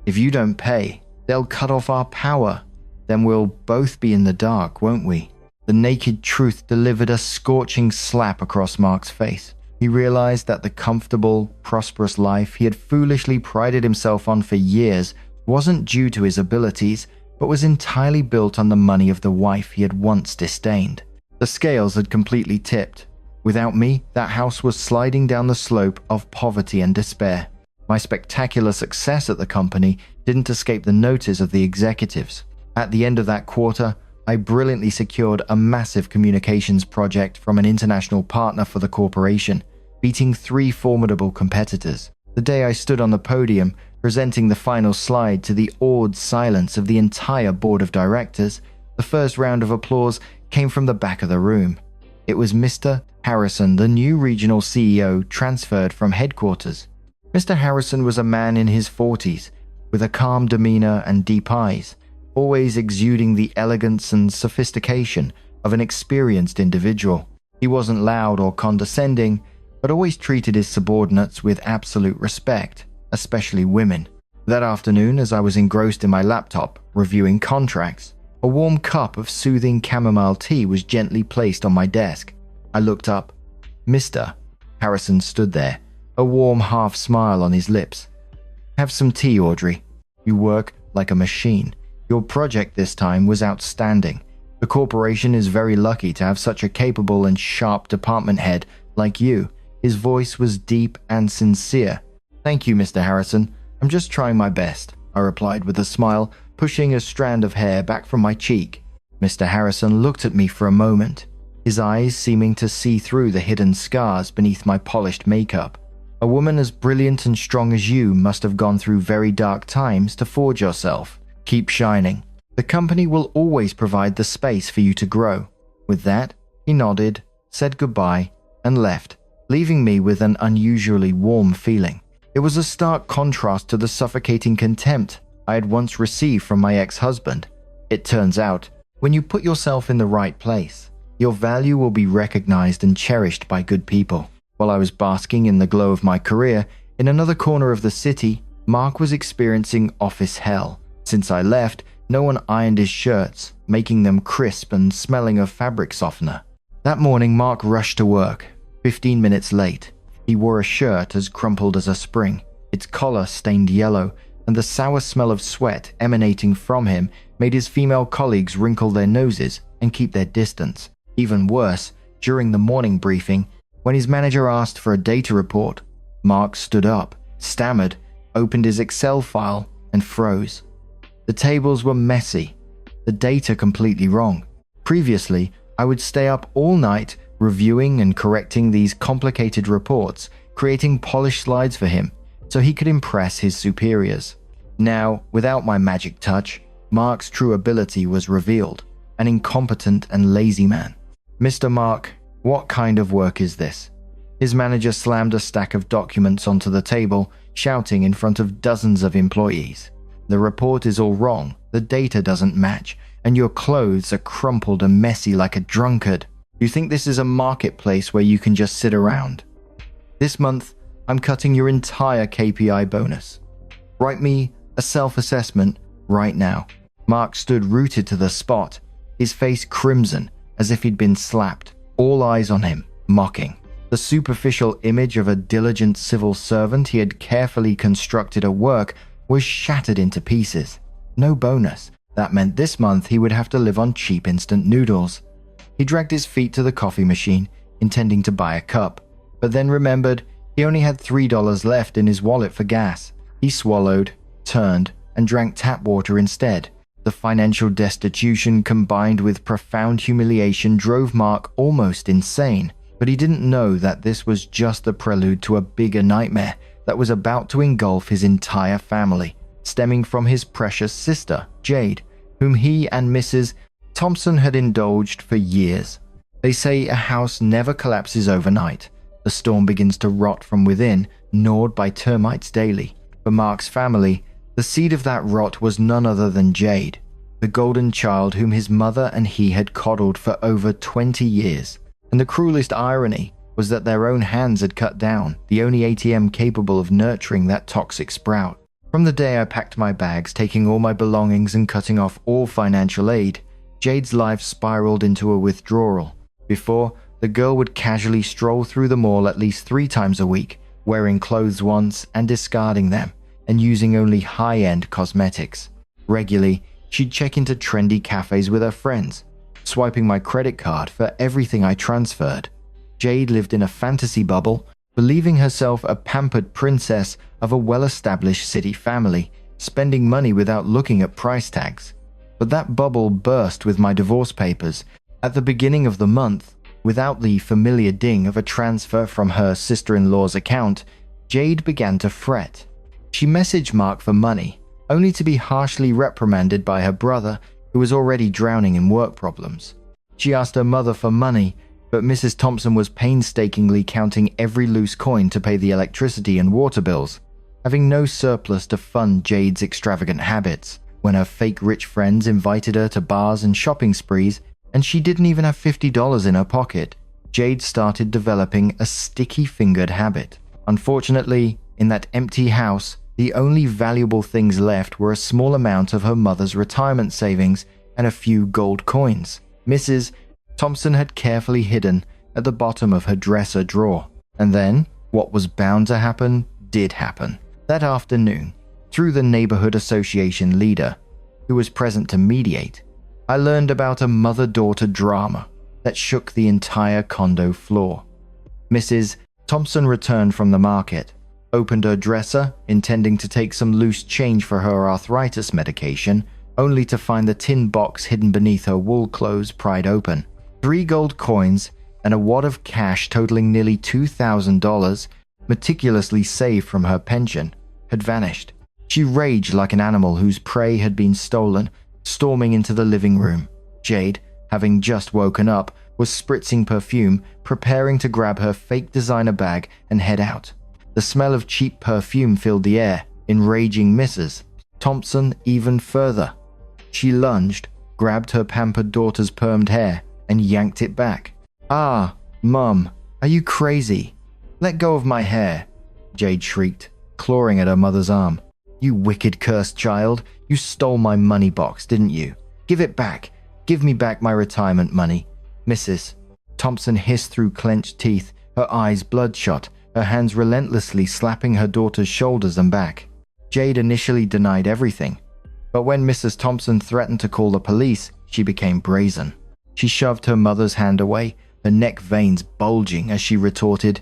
If you don't pay, they'll cut off our power. Then we'll both be in the dark, won't we?" The naked truth delivered a scorching slap across Mark's face. He realized that the comfortable, prosperous life he had foolishly prided himself on for years wasn't due to his abilities, but was entirely built on the money of the wife he had once disdained. The scales had completely tipped. Without me, that house was sliding down the slope of poverty and despair. My spectacular success at the company didn't escape the notice of the executives. At the end of that quarter, I brilliantly secured a massive communications project from an international partner for the corporation, beating 3 formidable competitors. The day I stood on the podium, presenting the final slide to the awed silence of the entire board of directors, the first round of applause came from the back of the room. It was Mr. Harrison, the new regional CEO, transferred from headquarters. Mr. Harrison was a man in his 40s, with a calm demeanor and deep eyes, always exuding the elegance and sophistication of an experienced individual. He wasn't loud or condescending, but always treated his subordinates with absolute respect, especially women. That afternoon, as I was engrossed in my laptop, reviewing contracts, a warm cup of soothing chamomile tea was gently placed on my desk. I looked up. Mr. Harrison stood there, a warm half smile on his lips. Have some tea, Audrey. You work like a machine. Your project this time was outstanding. The corporation is very lucky to have such a capable and sharp department head like you. His voice was deep and sincere. Thank you, Mr. Harrison. I'm just trying my best, I replied with a smile, pushing a strand of hair back from my cheek. Mr. Harrison looked at me for a moment, his eyes seeming to see through the hidden scars beneath my polished makeup. A woman as brilliant and strong as you must have gone through very dark times to forge yourself. Keep shining. The company will always provide the space for you to grow. With that, he nodded, said goodbye, and left, leaving me with an unusually warm feeling. It was a stark contrast to the suffocating contempt I had once received from my ex-husband. It turns out, when you put yourself in the right place, your value will be recognized and cherished by good people. While I was basking in the glow of my career, in another corner of the city, Mark was experiencing office hell. Since I left, no one ironed his shirts, making them crisp and smelling of fabric softener. That morning, Mark rushed to work, 15 minutes late. He wore a shirt as crumpled as a spring, its collar stained yellow, and the sour smell of sweat emanating from him made his female colleagues wrinkle their noses and keep their distance. Even worse, during the morning briefing, when his manager asked for a data report, Mark stood up, stammered, opened his Excel file, and froze. The tables were messy, the data completely wrong. Previously, I would stay up all night reviewing and correcting these complicated reports, creating polished slides for him so he could impress his superiors. Now, without my magic touch, Mark's true ability was revealed, an incompetent and lazy man. Mr. Mark, what kind of work is this? His manager slammed a stack of documents onto the table, shouting in front of dozens of employees. The report is all wrong, the data doesn't match, and your clothes are crumpled and messy like a drunkard. You think this is a marketplace where you can just sit around? This month, I'm cutting your entire KPI bonus. Write me a self-assessment right now. Mark stood rooted to the spot, his face crimson as if he'd been slapped, all eyes on him, mocking. The superficial image of a diligent civil servant he had carefully constructed at work was shattered into pieces. No bonus. That meant this month he would have to live on cheap instant noodles. He dragged his feet to the coffee machine, intending to buy a cup, but then remembered he only had $3 left in his wallet for gas. He swallowed, turned, and drank tap water instead. The financial destitution combined with profound humiliation drove Mark almost insane, but he didn't know that this was just the prelude to a bigger nightmare that was about to engulf his entire family, stemming from his precious sister, Jade, whom he and Mrs. Thompson had indulged for years. They say a house never collapses overnight. The storm begins to rot from within, gnawed by termites daily. For Mark's family, the seed of that rot was none other than Jade, the golden child whom his mother and he had coddled for over 20 years. And the cruelest irony was that their own hands had cut down the only ATM capable of nurturing that toxic sprout. From the day I packed my bags, taking all my belongings and cutting off all financial aid, Jade's life spiraled into a withdrawal. Before, the girl would casually stroll through the mall at least 3 times a week, wearing clothes once and discarding them, and using only high-end cosmetics. Regularly, she'd check into trendy cafes with her friends, swiping my credit card for everything I transferred. Jade lived in a fantasy bubble, believing herself a pampered princess of a well-established city family, spending money without looking at price tags. But that bubble burst with my divorce papers. At the beginning of the month, without the familiar ding of a transfer from her sister-in-law's account, Jade began to fret. She messaged Mark for money, only to be harshly reprimanded by her brother, who was already drowning in work problems. She asked her mother for money, but Mrs. Thompson was painstakingly counting every loose coin to pay the electricity and water bills, having no surplus to fund Jade's extravagant habits. When her fake rich friends invited her to bars and shopping sprees, and she didn't even have $50 in her pocket, Jade started developing a sticky-fingered habit. Unfortunately, in that empty house, the only valuable things left were a small amount of her mother's retirement savings and a few gold coins. Mrs. Thompson had carefully hidden at the bottom of her dresser drawer. And then, what was bound to happen did happen. That afternoon, through the neighborhood association leader, who was present to mediate, I learned about a mother-daughter drama that shook the entire condo floor. Mrs. Thompson returned from the market, opened her dresser, intending to take some loose change for her arthritis medication, only to find the tin box hidden beneath her wool clothes pried open. 3 gold coins and a wad of cash totaling nearly $2,000, meticulously saved from her pension, had vanished. She raged like an animal whose prey had been stolen, storming into the living room. Jade, having just woken up, was spritzing perfume, preparing to grab her fake designer bag and head out. The smell of cheap perfume filled the air, enraging Mrs. Thompson even further. She lunged, grabbed her pampered daughter's permed hair, and yanked it back. "Ah, Mum, are you crazy? Let go of my hair," Jade shrieked, clawing at her mother's arm. "You wicked cursed child, you stole my money box, didn't you? Give it back. Give me back my retirement money." Mrs. Thompson hissed through clenched teeth, her eyes bloodshot, her hands relentlessly slapping her daughter's shoulders and back. Jade initially denied everything, but when Mrs. Thompson threatened to call the police, she became brazen. She shoved her mother's hand away, her neck veins bulging as she retorted,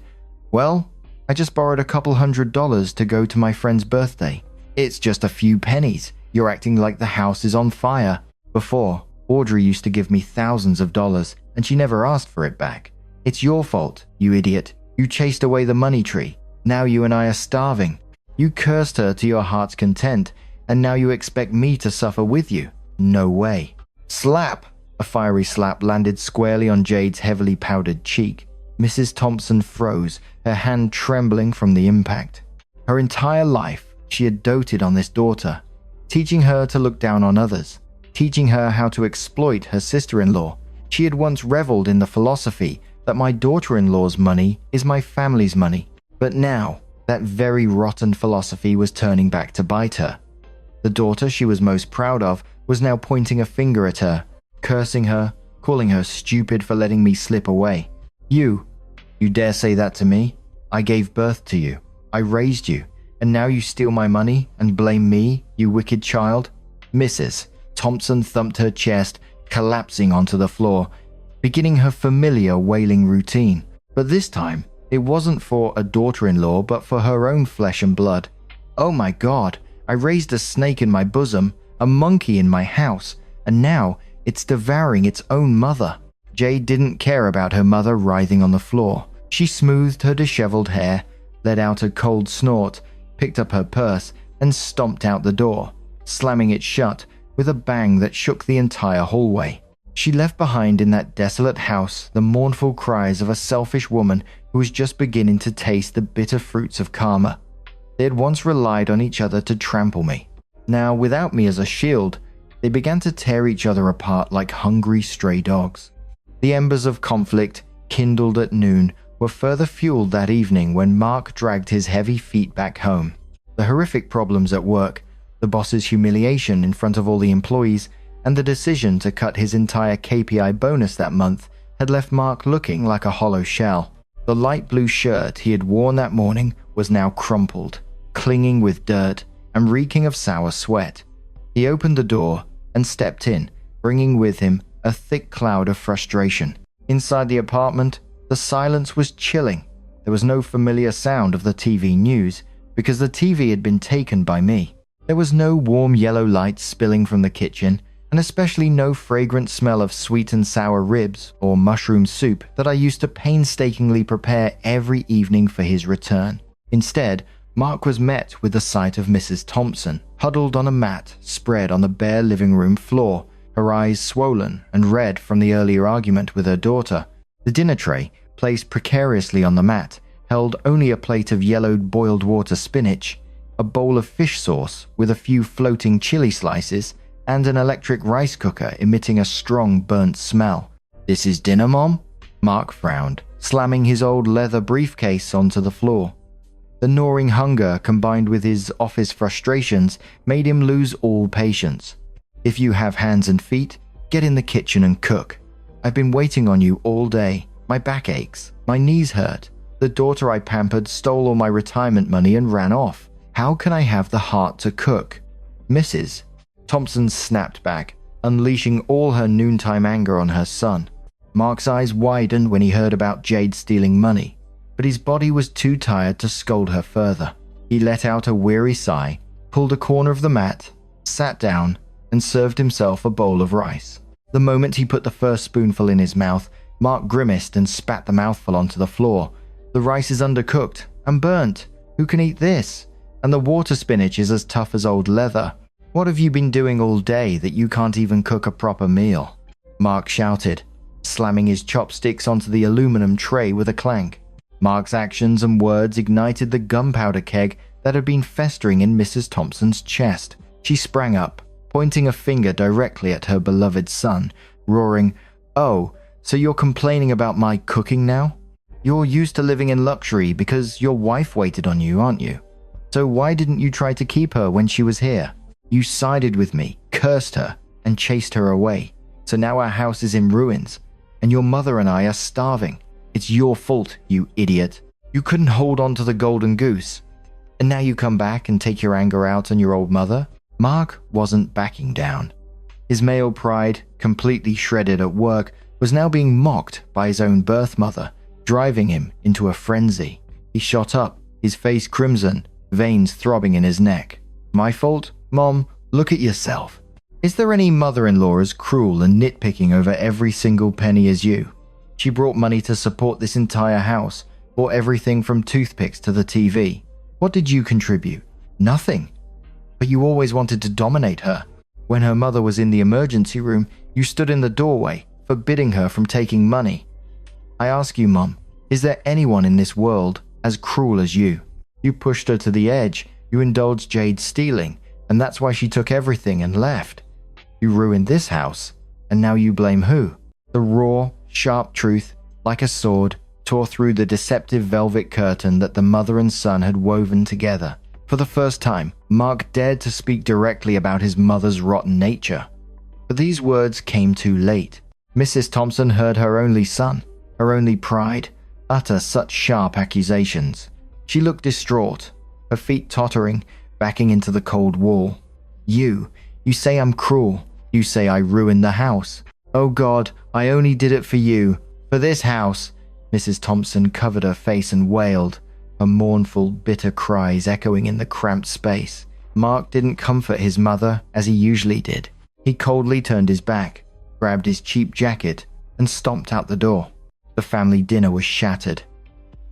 "Well, I just borrowed a couple $100 to go to my friend's birthday. It's just a few pennies. You're acting like the house is on fire. Before, Audrey used to give me thousands of dollars, and she never asked for it back. It's your fault, you idiot. You chased away the money tree. Now you and I are starving. You cursed her to your heart's content, and now you expect me to suffer with you? No way." Slap! A fiery slap landed squarely on Jade's heavily powdered cheek. Mrs. Thompson froze, her hand trembling from the impact. Her entire life, she had doted on this daughter, teaching her to look down on others, teaching her how to exploit her sister-in-law. She had once reveled in the philosophy that my daughter-in-law's money is my family's money. But now, that very rotten philosophy was turning back to bite her. The daughter she was most proud of was now pointing a finger at her, cursing her, calling her stupid for letting me slip away. You dare say that to me? I gave birth to you. I raised you. And now you steal my money and blame me, you wicked child?" Mrs. Thompson thumped her chest, collapsing onto the floor, beginning her familiar wailing routine. But this time, it wasn't for a daughter-in-law, but for her own flesh and blood. "Oh my God, I raised a snake in my bosom, a monkey in my house, and now it's devouring its own mother." Jade didn't care about her mother writhing on the floor. She smoothed her disheveled hair, let out a cold snort, picked up her purse, and stomped out the door, slamming it shut with a bang that shook the entire hallway. She left behind in that desolate house the mournful cries of a selfish woman who was just beginning to taste the bitter fruits of karma. They had once relied on each other to trample me. Now, without me as a shield, they began to tear each other apart like hungry stray dogs. The embers of conflict, kindled at noon, were further fueled that evening when Mark dragged his heavy feet back home. The horrific problems at work, the boss's humiliation in front of all the employees, and the decision to cut his entire KPI bonus that month had left Mark looking like a hollow shell. The light blue shirt he had worn that morning was now crumpled, clinging with dirt and reeking of sour sweat. He opened the door and stepped in, bringing with him a thick cloud of frustration. Inside the apartment, The silence was chilling. There was no familiar sound of the TV news because the TV had been taken by me. There was no warm yellow light spilling from the kitchen, and especially no fragrant smell of sweet and sour ribs or mushroom soup that I used to painstakingly prepare every evening for his return. Instead, Mark was met with the sight of Mrs. Thompson, huddled on a mat spread on the bare living room floor, her eyes swollen and red from the earlier argument with her daughter. The dinner tray, placed precariously on the mat, held only a plate of yellowed boiled water spinach, a bowl of fish sauce with a few floating chili slices, and an electric rice cooker emitting a strong burnt smell. "This is dinner, Mom?" Mark frowned, slamming his old leather briefcase onto the floor. The gnawing hunger combined with his office frustrations made him lose all patience. "If you have hands and feet, get in the kitchen and cook. I've been waiting on you all day. My back aches. My knees hurt. The daughter I pampered stole all my retirement money and ran off. How can I have the heart to cook?" "Mrs." Thompson snapped back, unleashing all her noontime anger on her son. Mark's eyes widened when he heard about Jade stealing money, but his body was too tired to scold her further. He let out a weary sigh, pulled a corner of the mat, sat down, and served himself a bowl of rice. The moment he put the first spoonful in his mouth, Mark grimaced and spat the mouthful onto the floor. "The rice is undercooked and burnt. Who can eat this? And the water spinach is as tough as old leather. What have you been doing all day that you can't even cook a proper meal?" Mark shouted, slamming his chopsticks onto the aluminum tray with a clank. Mark's actions and words ignited the gunpowder keg that had been festering in Mrs. Thompson's chest. She sprang up, pointing a finger directly at her beloved son, roaring, "Oh, so you're complaining about my cooking now? You're used to living in luxury because your wife waited on you, aren't you? So why didn't you try to keep her when she was here? You sided with me, cursed her, and chased her away. So now our house is in ruins, and your mother and I are starving. It's your fault, you idiot. You couldn't hold on to the golden goose. And now you come back and take your anger out on your old mother?" Mark wasn't backing down. His male pride, completely shredded at work, was now being mocked by his own birth mother, driving him into a frenzy. He shot up, his face crimson, veins throbbing in his neck. "My fault? Mom, look at yourself. Is there any mother-in-law as cruel and nitpicking over every single penny as you? She brought money to support this entire house, bought everything from toothpicks to the TV. What did you contribute? Nothing. But you always wanted to dominate her. When her mother was in the emergency room, you stood in the doorway, forbidding her from taking money. I ask you, Mom, is there anyone in this world as cruel as you? You pushed her to the edge, you indulged Jade stealing, and that's why she took everything and left. You ruined this house, and now you blame who?" The raw, sharp truth, like a sword, tore through the deceptive velvet curtain that the mother and son had woven together. For the first time, Mark dared to speak directly about his mother's rotten nature. But these words came too late. Mrs. Thompson heard her only son, her only pride, utter such sharp accusations. She looked distraught, her feet tottering, backing into the cold wall. You say I'm cruel. You say I ruined the house. Oh God, I only did it for you, for this house." Mrs. Thompson covered her face and wailed, her mournful, bitter cries echoing in the cramped space. Mark didn't comfort his mother as he usually did. He coldly turned his back, grabbed his cheap jacket, and stomped out the door. The family dinner was shattered.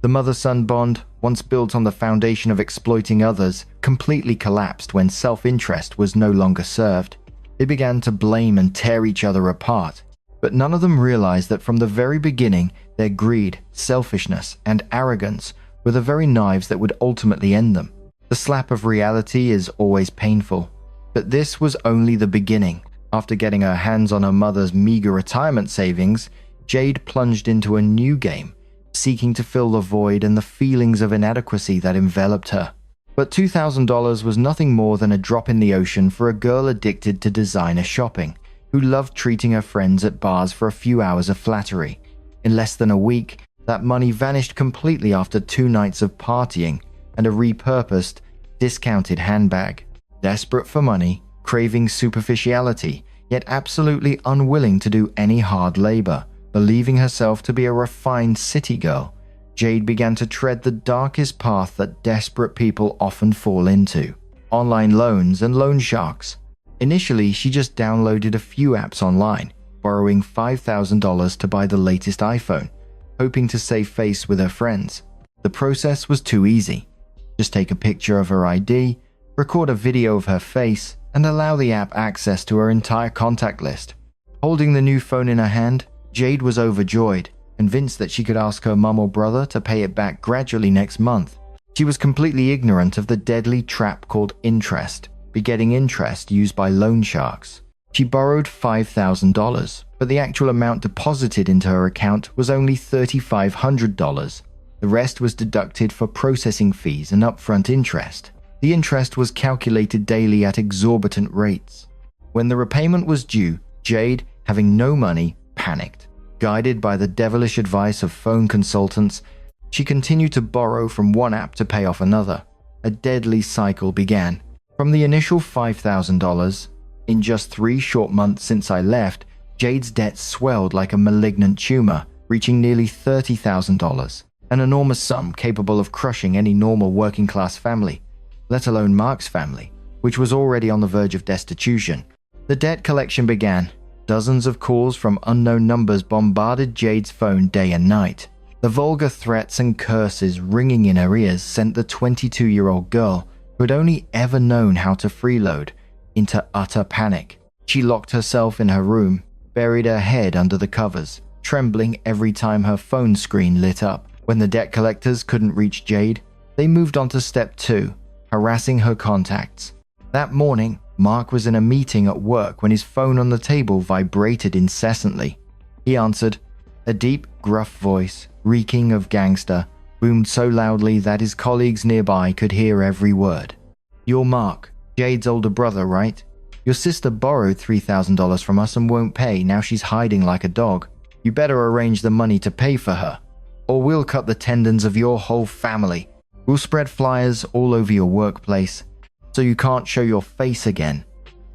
The mother-son bond, once built on the foundation of exploiting others, completely collapsed when self-interest was no longer served. They began to blame and tear each other apart, but none of them realized that from the very beginning, their greed, selfishness, and arrogance were the very knives that would ultimately end them. The slap of reality is always painful, but this was only the beginning. After getting her hands on her mother's meager retirement savings, Jade plunged into a new game, seeking to fill the void and the feelings of inadequacy that enveloped her. But $2,000 was nothing more than a drop in the ocean for a girl addicted to designer shopping, who loved treating her friends at bars for a few hours of flattery. In less than a week, that money vanished completely after 2 nights of partying and a repurposed, discounted handbag. Desperate for money, craving superficiality, yet absolutely unwilling to do any hard labor, Believing herself to be a refined city girl, Jade began to tread the darkest path that desperate people often fall into: online loans and loan sharks. Initially, she just downloaded a few apps online, borrowing $5,000 to buy the latest iPhone, hoping to save face with her friends. The process was too easy. Just take a picture of her ID, record a video of her face, and allow the app access to her entire contact list. Holding the new phone in her hand, Jade was overjoyed, convinced that she could ask her mum or brother to pay it back gradually next month. She was completely ignorant of the deadly trap called interest, begetting interest used by loan sharks. She borrowed $5,000, but the actual amount deposited into her account was only $3,500. The rest was deducted for processing fees and upfront interest. The interest was calculated daily at exorbitant rates. When the repayment was due, Jade, having no money, panicked. Guided by the devilish advice of phone consultants, she continued to borrow from one app to pay off another. A deadly cycle began. From the initial $5,000, in just 3 short months since I left, Jade's debt swelled like a malignant tumor, reaching nearly $30,000, an enormous sum capable of crushing any normal working-class family, let alone Mark's family, which was already on the verge of destitution. The debt collection began. Dozens of calls from unknown numbers bombarded Jade's phone day and night. The vulgar threats and curses ringing in her ears sent the 22-year-old girl, who had only ever known how to freeload, into utter panic. She locked herself in her room, buried her head under the covers, trembling every time her phone screen lit up. When the debt collectors couldn't reach Jade, they moved on to step 2, harassing her contacts. That morning, Mark was in a meeting at work when his phone on the table vibrated incessantly. He answered. A deep, gruff voice, reeking of gangster, boomed so loudly that his colleagues nearby could hear every word. "You're Mark, Jade's older brother, right? Your sister borrowed $3,000 from us and won't pay, now she's hiding like a dog. You better arrange the money to pay for her, or we'll cut the tendons of your whole family. We'll spread flyers all over your workplace, so you can't show your face again.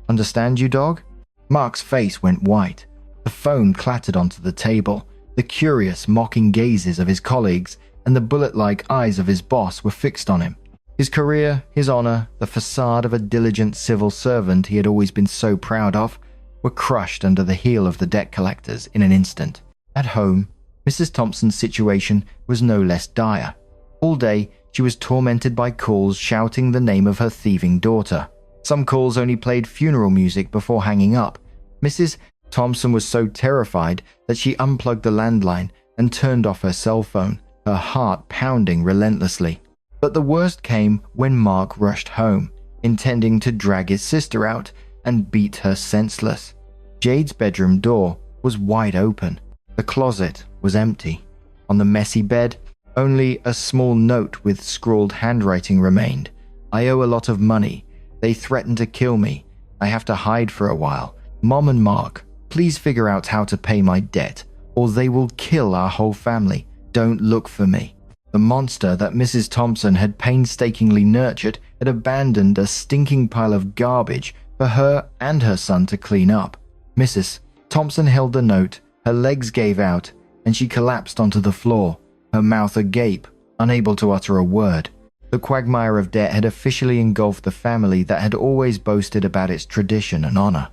Understand, you dog?" Mark's face went white. The phone clattered onto the table. The curious, mocking gazes of his colleagues and the bullet-like eyes of his boss were fixed on him. His career, his honor, the facade of a diligent civil servant he had always been so proud of, were crushed under the heel of the debt collectors in an instant. At home, Mrs. Thompson's situation was no less dire. All day, she was tormented by calls shouting the name of her thieving daughter. Some calls only played funeral music before hanging up. Mrs. Thompson was so terrified that she unplugged the landline and turned off her cell phone, her heart pounding relentlessly. But the worst came when Mark rushed home, intending to drag his sister out and beat her senseless. Jade's bedroom door was wide open. The closet was empty. On the messy bed, only a small note with scrawled handwriting remained. "I owe a lot of money. They threatened to kill me. I have to hide for a while. Mom and Mark, please figure out how to pay my debt, or they will kill our whole family. Don't look for me." The monster that Mrs. Thompson had painstakingly nurtured had abandoned a stinking pile of garbage for her and her son to clean up. Mrs. Thompson held the note, her legs gave out, and she collapsed onto the floor, her mouth agape, unable to utter a word. The quagmire of debt had officially engulfed the family that had always boasted about its tradition and honor.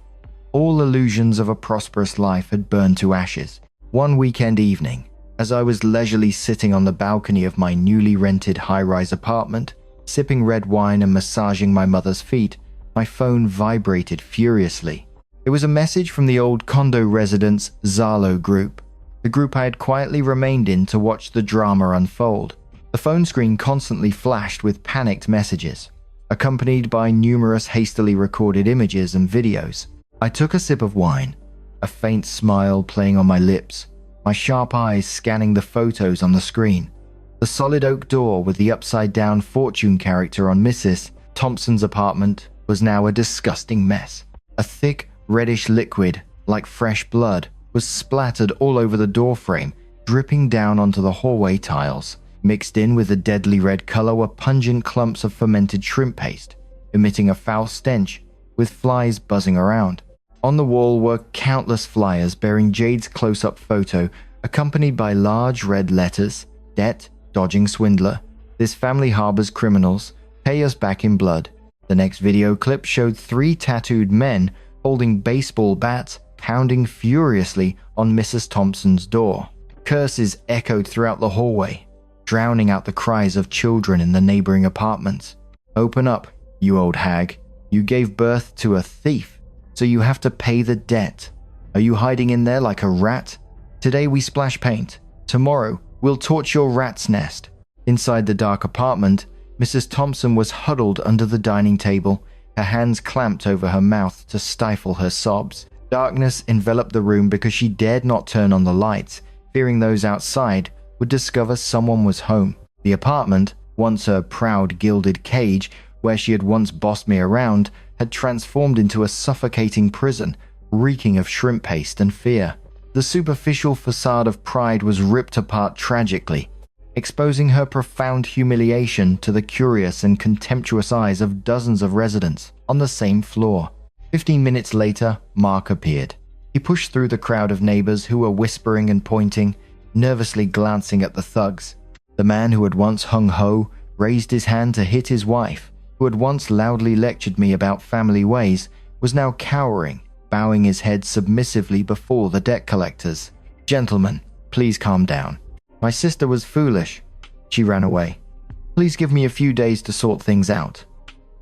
All illusions of a prosperous life had burned to ashes. One weekend evening, as I was leisurely sitting on the balcony of my newly rented high-rise apartment, sipping red wine and massaging my mother's feet, my phone vibrated furiously. It was a message from the old condo residents' Zalo group, the group I had quietly remained in to watch the drama unfold. The phone screen constantly flashed with panicked messages, accompanied by numerous hastily recorded images and videos. I took a sip of wine, a faint smile playing on my lips, my sharp eyes scanning the photos on the screen. The solid oak door with the upside-down fortune character on Mrs. Thompson's apartment was now a disgusting mess. A thick, reddish liquid, like fresh blood, was splattered all over the doorframe, dripping down onto the hallway tiles. Mixed in with the deadly red color were pungent clumps of fermented shrimp paste, emitting a foul stench, with flies buzzing around. On the wall were countless flyers bearing Jade's close-up photo, accompanied by large red letters: Debt, Dodging Swindler. This family harbors criminals. Pay us back in blood. The next video clip showed 3 tattooed men holding baseball bats, pounding furiously on Mrs. Thompson's door. Curses echoed throughout the hallway, drowning out the cries of children in the neighboring apartments. Open up, you old hag. You gave birth to a thief, so you have to pay the debt. Are you hiding in there like a rat? Today we splash paint. Tomorrow we'll torch your rat's nest. Inside the dark apartment, Mrs. Thompson was huddled under the dining table, her hands clamped over her mouth to stifle her sobs. Darkness enveloped the room because she dared not turn on the lights, fearing those outside would discover someone was home. The apartment, once her proud gilded cage where she had once bossed me around, had transformed into a suffocating prison, reeking of shrimp paste and fear. The superficial facade of pride was ripped apart tragically, exposing her profound humiliation to the curious and contemptuous eyes of dozens of residents on the same floor. 15 minutes later, Mark appeared. He pushed through the crowd of neighbors who were whispering and pointing, nervously glancing at the thugs. The man who had once hung ho raised his hand to hit his wife, who had once loudly lectured me about family ways, was now cowering, bowing his head submissively before the debt collectors. Gentlemen, please calm down. My sister was foolish. She ran away. Please give me a few days to sort things out.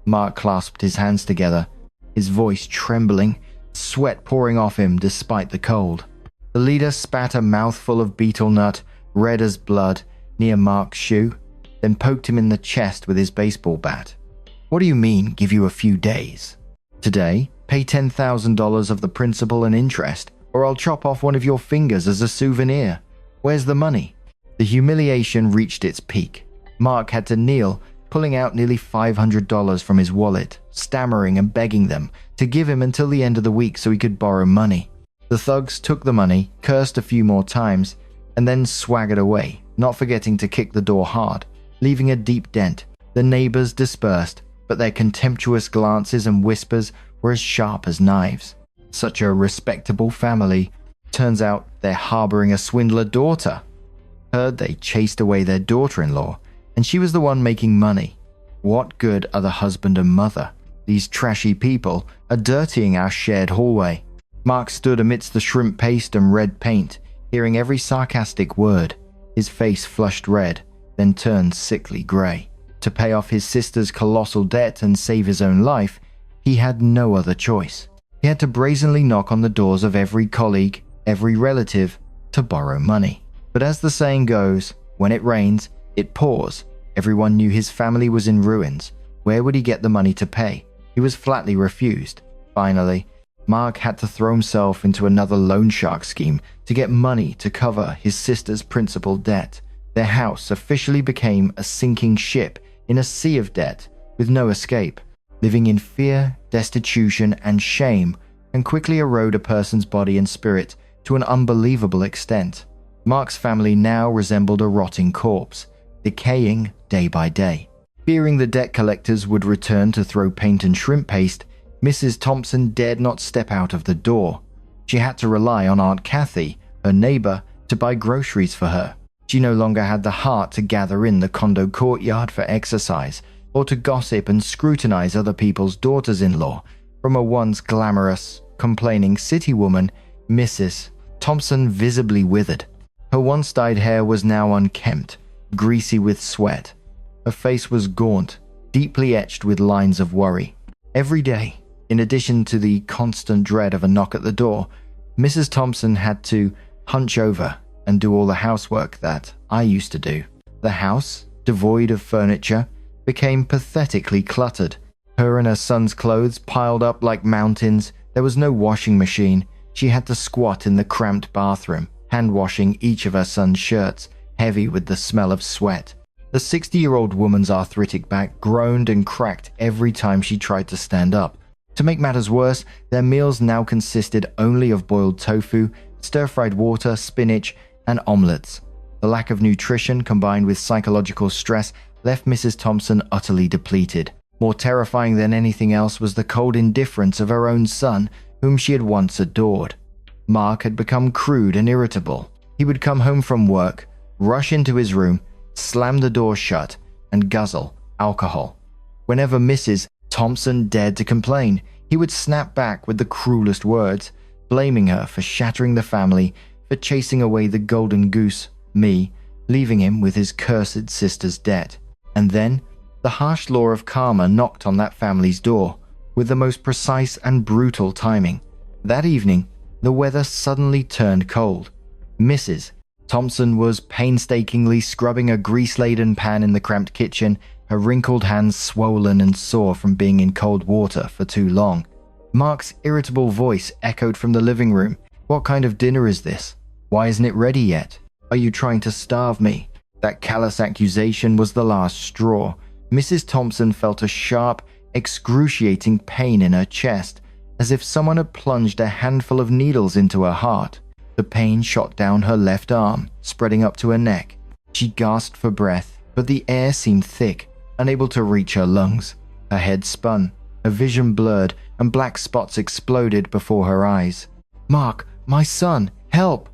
Mark clasped his hands together, his voice trembling, sweat pouring off him despite the cold. The leader spat a mouthful of betel nut, red as blood, near Mark's shoe, then poked him in the chest with his baseball bat. What do you mean, give you a few days? Today, pay $10,000 of the principal and interest, or I'll chop off one of your fingers as a souvenir. Where's the money? The humiliation reached its peak. Mark had to kneel, pulling out nearly $500 from his wallet, stammering and begging them to give him until the end of the week so he could borrow money. The thugs took the money, cursed a few more times, and then swaggered away, not forgetting to kick the door hard, leaving a deep dent. The neighbors dispersed, but their contemptuous glances and whispers were as sharp as knives. Such a respectable family. Turns out they're harboring a swindler daughter. Heard they chased away their daughter-in-law, and she was the one making money. What good are the husband and mother? These trashy people are dirtying our shared hallway. Mark stood amidst the shrimp paste and red paint, hearing every sarcastic word. His face flushed red, then turned sickly grey. To pay off his sister's colossal debt and save his own life, he had no other choice. He had to brazenly knock on the doors of every colleague, every relative, to borrow money. But as the saying goes, when it rains, it pours. Everyone knew his family was in ruins. Where would he get the money to pay? He was flatly refused. Finally, Mark had to throw himself into another loan shark scheme to get money to cover his sister's principal debt. Their house officially became a sinking ship in a sea of debt with no escape. Living in fear, destitution, and shame can quickly erode a person's body and spirit to an unbelievable extent. Mark's family now resembled a rotting corpse, decaying day by day. Fearing the debt collectors would return to throw paint and shrimp paste, Mrs. Thompson dared not step out of the door. She had to rely on Aunt Kathy, her neighbor, to buy groceries for her. She no longer had the heart to gather in the condo courtyard for exercise, or to gossip and scrutinize other people's daughters-in-law. From a once glamorous, complaining city woman, Mrs. Thompson visibly withered. Her once dyed hair was now unkempt, greasy with sweat. Her face was gaunt, deeply etched with lines of worry. Every day, in addition to the constant dread of a knock at the door, Mrs. Thompson had to hunch over and do all the housework that I used to do. The house, devoid of furniture, became pathetically cluttered. Her and her son's clothes piled up like mountains. There was no washing machine. She had to squat in the cramped bathroom, hand-washing each of her son's shirts, heavy with the smell of sweat. The 60-year-old woman's arthritic back groaned and cracked every time she tried to stand up. To make matters worse, their meals now consisted only of boiled tofu, stir-fried water, spinach, and omelets. The lack of nutrition combined with psychological stress left Mrs. Thompson utterly depleted. More terrifying than anything else was the cold indifference of her own son, whom she had once adored. Mark had become crude and irritable. He would come home from work, rush into his room, slam the door shut, and guzzle alcohol. Whenever Mrs. Thompson dared to complain, he would snap back with the cruelest words, blaming her for shattering the family, for chasing away the golden goose, me, leaving him with his cursed sister's debt. And then, the harsh law of karma knocked on that family's door, with the most precise and brutal timing. That evening, the weather suddenly turned cold. Mrs. Thompson was painstakingly scrubbing a grease-laden pan in the cramped kitchen, her wrinkled hands swollen and sore from being in cold water for too long. Mark's irritable voice echoed from the living room. "What kind of dinner is this? Why isn't it ready yet? Are you trying to starve me?" That callous accusation was the last straw. Mrs. Thompson felt a sharp, excruciating pain in her chest, as if someone had plunged a handful of needles into her heart. The pain shot down her left arm, spreading up to her neck. She gasped for breath, but the air seemed thick, unable to reach her lungs. Her head spun, her vision blurred, and black spots exploded before her eyes. "Mark, my son, help!"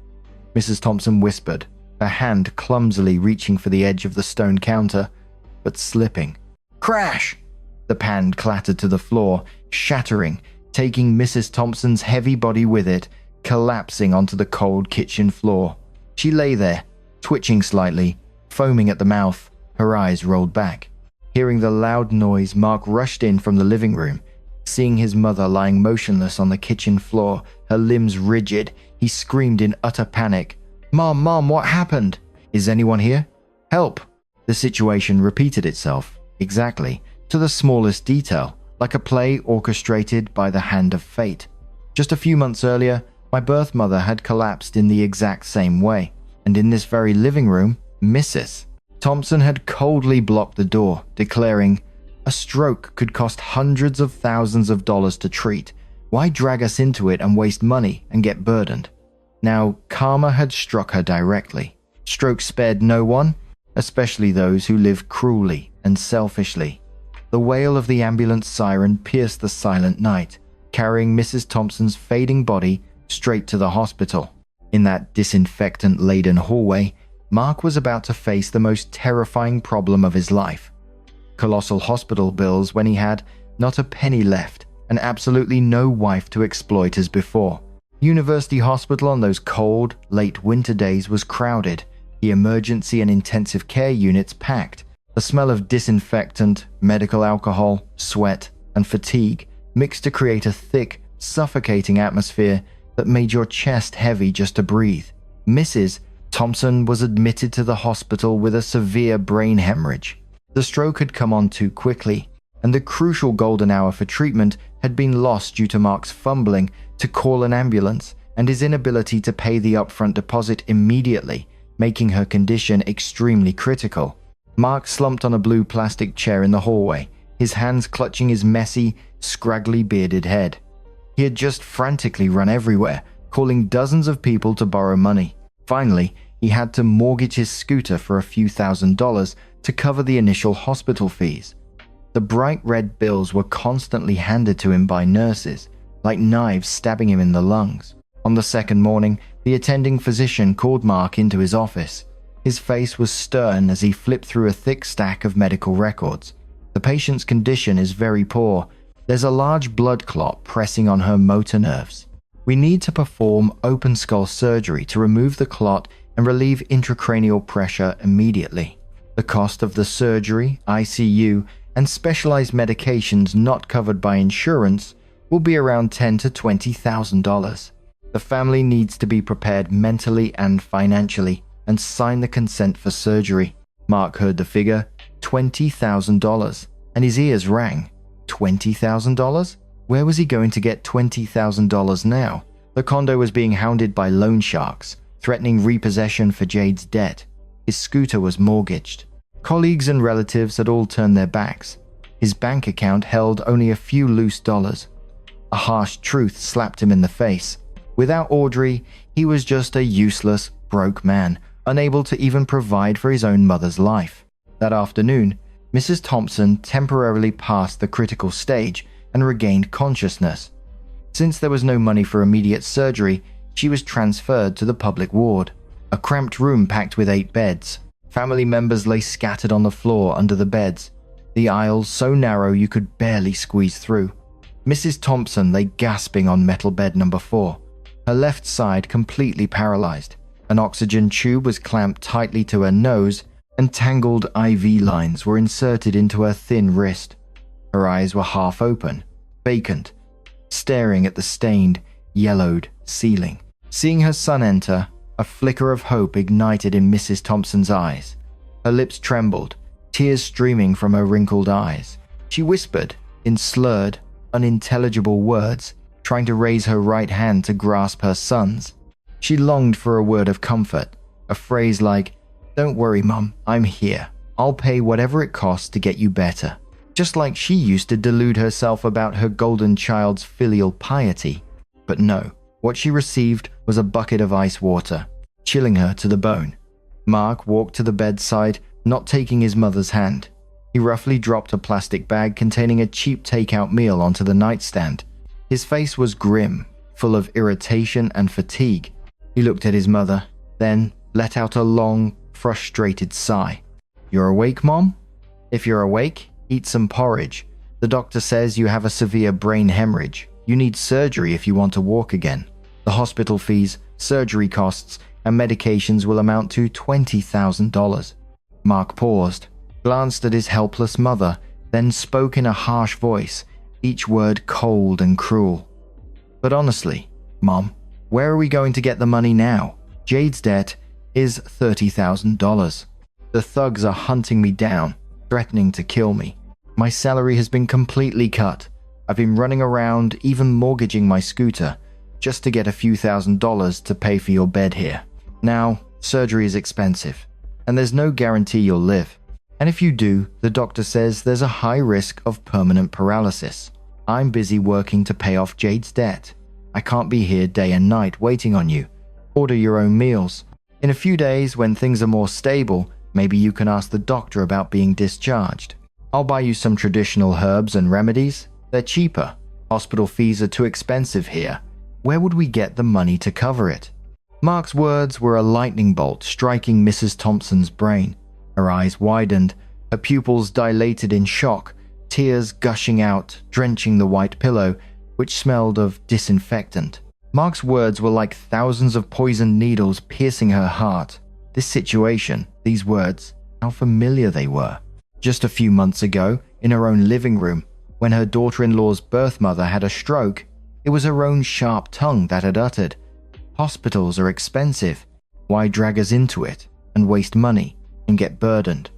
Mrs. Thompson whispered, her hand clumsily reaching for the edge of the stone counter, but slipping. Crash! The pan clattered to the floor, shattering, taking Mrs. Thompson's heavy body with it, collapsing onto the cold kitchen floor. She lay there, twitching slightly, foaming at the mouth, her eyes rolled back. Hearing the loud noise, Mark rushed in from the living room. Seeing his mother lying motionless on the kitchen floor, her limbs rigid, he screamed in utter panic. Mom, what happened? Is anyone here? Help!" The situation repeated itself, exactly, to the smallest detail, like a play orchestrated by the hand of fate. Just a few months earlier, my birth mother had collapsed in the exact same way, and in this very living room, Mrs. Thompson had coldly blocked the door, declaring, "A stroke could cost hundreds of thousands of dollars to treat. Why drag us into it and waste money and get burdened?" Now, karma had struck her directly. Stroke spared no one, especially those who live cruelly and selfishly. The wail of the ambulance siren pierced the silent night, carrying Mrs. Thompson's fading body straight to the hospital. In that disinfectant-laden hallway, Mark was about to face the most terrifying problem of his life. Colossal hospital bills when he had not a penny left and absolutely no wife to exploit as before. University Hospital on those cold, late winter days was crowded, the emergency and intensive care units packed. The smell of disinfectant, medical alcohol, sweat, and fatigue mixed to create a thick, suffocating atmosphere that made your chest heavy just to breathe. Mrs. Thompson was admitted to the hospital with a severe brain hemorrhage. The stroke had come on too quickly, and the crucial golden hour for treatment had been lost due to Mark's fumbling to call an ambulance and his inability to pay the upfront deposit immediately, making her condition extremely critical. Mark slumped on a blue plastic chair in the hallway, his hands clutching his messy, scraggly bearded head. He had just frantically run everywhere, calling dozens of people to borrow money. Finally, he had to mortgage his scooter for a few $1,000s to cover the initial hospital fees. The bright red bills were constantly handed to him by nurses, like knives stabbing him in the lungs. On the second morning, the attending physician called Mark into his office. His face was stern as he flipped through a thick stack of medical records. "The patient's condition is very poor. There's a large blood clot pressing on her motor nerves. We need to perform open skull surgery to remove the clot and relieve intracranial pressure immediately. The cost of the surgery, ICU, and specialized medications not covered by insurance will be around $10,000 to $20,000. The family needs to be prepared mentally and financially and sign the consent for surgery." Mark heard the figure, $20,000, and his ears rang. $20,000? Where was he going to get $20,000 now? The condo was being hounded by loan sharks, threatening repossession for Jade's debt. His scooter was mortgaged. Colleagues and relatives had all turned their backs. His bank account held only a few loose dollars. A harsh truth slapped him in the face. Without Audrey, he was just a useless, broke man, unable to even provide for his own mother's life. That afternoon, Mrs. Thompson temporarily passed the critical stage and regained consciousness. Since there was no money for immediate surgery, she was transferred to the public ward, a cramped room packed with 8 beds. Family members lay scattered on the floor under the beds, the aisles so narrow you could barely squeeze through. Mrs. Thompson lay gasping on metal bed number 4, her left side completely paralyzed. An oxygen tube was clamped tightly to her nose, and tangled IV lines were inserted into her thin wrist. Her eyes were half open, vacant, staring at the stained, yellowed ceiling. Seeing her son enter, a flicker of hope ignited in Mrs. Thompson's eyes. Her lips trembled, tears streaming from her wrinkled eyes. She whispered, in slurred, unintelligible words, trying to raise her right hand to grasp her son's. She longed for a word of comfort, a phrase like, "Don't worry, Mum, I'm here. I'll pay whatever it costs to get you better." Just like she used to delude herself about her golden child's filial piety. But no, what she received was a bucket of ice water, chilling her to the bone. Mark walked to the bedside, not taking his mother's hand. He roughly dropped a plastic bag containing a cheap takeout meal onto the nightstand. His face was grim, full of irritation and fatigue. He looked at his mother, then let out a long, frustrated sigh. "You're awake, Mom? If you're awake, eat some porridge. The doctor says you have a severe brain hemorrhage. You need surgery if you want to walk again. The hospital fees, surgery costs, and medications will amount to $20,000. Mark paused, glanced at his helpless mother, then spoke in a harsh voice, each word cold and cruel. "But honestly, Mom, where are we going to get the money now? Jade's debt is $30,000. The thugs are hunting me down, threatening to kill me. My salary has been completely cut. I've been running around, even mortgaging my scooter, just to get a few $1,000s to pay for your bed here. Now, surgery is expensive, and there's no guarantee you'll live. And if you do, the doctor says there's a high risk of permanent paralysis. I'm busy working to pay off Jade's debt. I can't be here day and night waiting on you. Order your own meals. In a few days, when things are more stable, maybe you can ask the doctor about being discharged. I'll buy you some traditional herbs and remedies. They're cheaper. Hospital fees are too expensive here. Where would we get the money to cover it?" Mark's words were a lightning bolt striking Mrs. Thompson's brain. Her eyes widened, her pupils dilated in shock, tears gushing out, drenching the white pillow, which smelled of disinfectant. Mark's words were like thousands of poisoned needles piercing her heart. This situation, these words, how familiar they were. Just a few months ago, in her own living room, when her daughter-in-law's birth mother had a stroke, it was her own sharp tongue that had uttered, "Hospitals are expensive. Why drag us into it and waste money and get burdened?"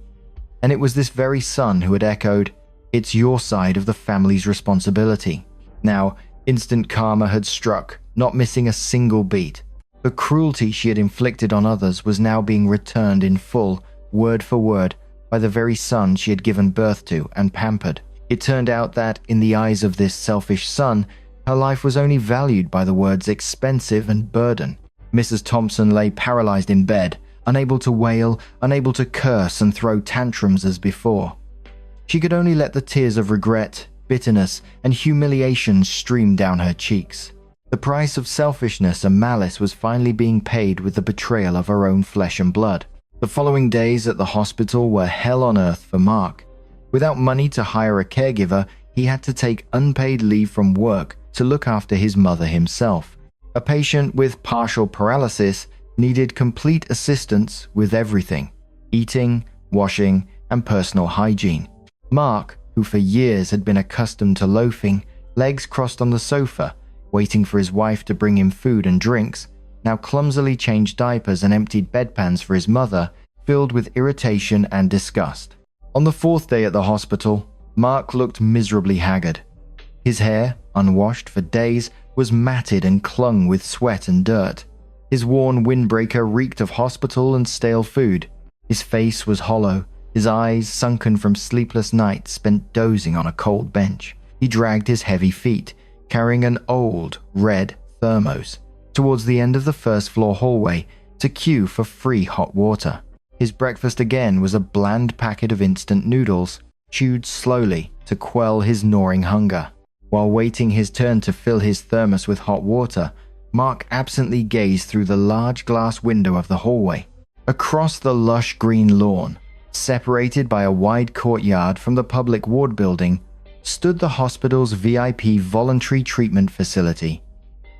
And it was this very son who had echoed, "It's your side of the family's responsibility." Now, instant karma had struck, not missing a single beat. The cruelty she had inflicted on others was now being returned in full, word for word, by the very son she had given birth to and pampered. It turned out that, in the eyes of this selfish son, her life was only valued by the words expensive and burden. Mrs. Thompson lay paralyzed in bed, unable to wail, unable to curse and throw tantrums as before. She could only let the tears of regret, bitterness, and humiliation stream down her cheeks. The price of selfishness and malice was finally being paid with the betrayal of her own flesh and blood. The following days at the hospital were hell on earth for Mark. Without money to hire a caregiver, he had to take unpaid leave from work to look after his mother himself. A patient with partial paralysis needed complete assistance with everything: eating, washing, and personal hygiene. Mark, who for years had been accustomed to loafing, legs crossed on the sofa, waiting for his wife to bring him food and drinks, now clumsily changed diapers and emptied bedpans for his mother, filled with irritation and disgust. On the 4th day at the hospital, Mark looked miserably haggard. His hair, unwashed for days, was matted and clung with sweat and dirt. His worn windbreaker reeked of hospital and stale food. His face was hollow, his eyes sunken from sleepless nights spent dozing on a cold bench. He dragged his heavy feet, carrying an old, red thermos, towards the end of the first-floor hallway to queue for free hot water. His breakfast again was a bland packet of instant noodles, chewed slowly to quell his gnawing hunger. While waiting his turn to fill his thermos with hot water, Mark absently gazed through the large glass window of the hallway. Across the lush green lawn, separated by a wide courtyard from the public ward building, stood the hospital's VIP voluntary treatment facility.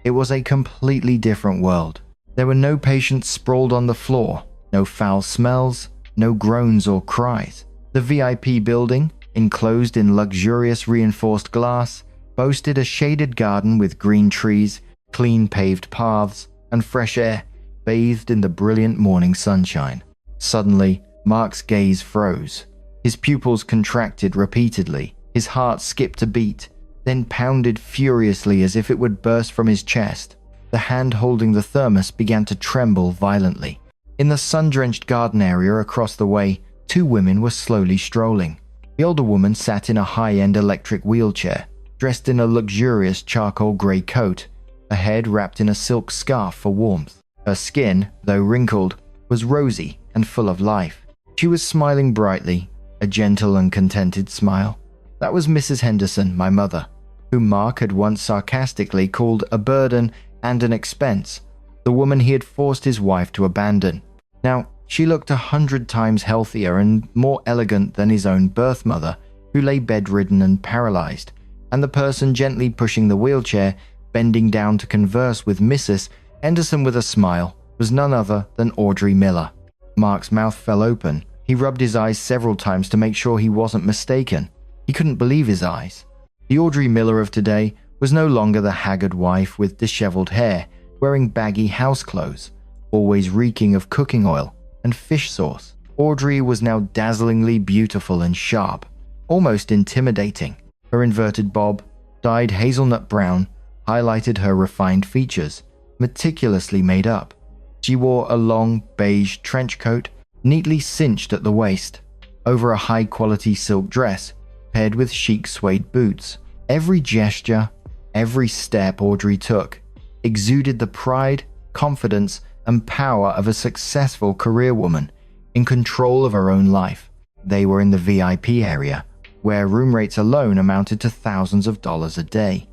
It was a completely different world. There were no patients sprawled on the floor, no foul smells, no groans or cries. The VIP building, enclosed in luxurious reinforced glass, boasted a shaded garden with green trees, clean paved paths, and fresh air, bathed in the brilliant morning sunshine. Suddenly, Mark's gaze froze. His pupils contracted repeatedly. His heart skipped a beat, then pounded furiously as if it would burst from his chest. The hand holding the thermos began to tremble violently. In the sun-drenched garden area across the way, two women were slowly strolling. The older woman sat in a high-end electric wheelchair, dressed in a luxurious charcoal grey coat, her head wrapped in a silk scarf for warmth. Her skin, though wrinkled, was rosy and full of life. She was smiling brightly, a gentle and contented smile. That was Mrs. Henderson, my mother, whom Mark had once sarcastically called a burden and an expense, the woman he had forced his wife to abandon. Now, she looked 100 times healthier and more elegant than his own birth mother, who lay bedridden and paralyzed, and the person gently pushing the wheelchair, bending down to converse with Mrs. Henderson with a smile, was none other than Audrey Miller. Mark's mouth fell open. He rubbed his eyes several times to make sure he wasn't mistaken. He couldn't believe his eyes. The Audrey Miller of today was no longer the haggard wife with disheveled hair, wearing baggy house clothes, always reeking of cooking oil and fish sauce. Audrey was now dazzlingly beautiful and sharp, almost intimidating. Her inverted bob, dyed hazelnut brown, highlighted her refined features, meticulously made up. She wore a long beige trench coat, neatly cinched at the waist, over a high-quality silk dress, paired with chic suede boots. Every gesture, every step Audrey took, exuded the pride, confidence, and power of a successful career woman, in control of her own life. They were in the VIP area, where room rates alone amounted to thousands of dollars a day,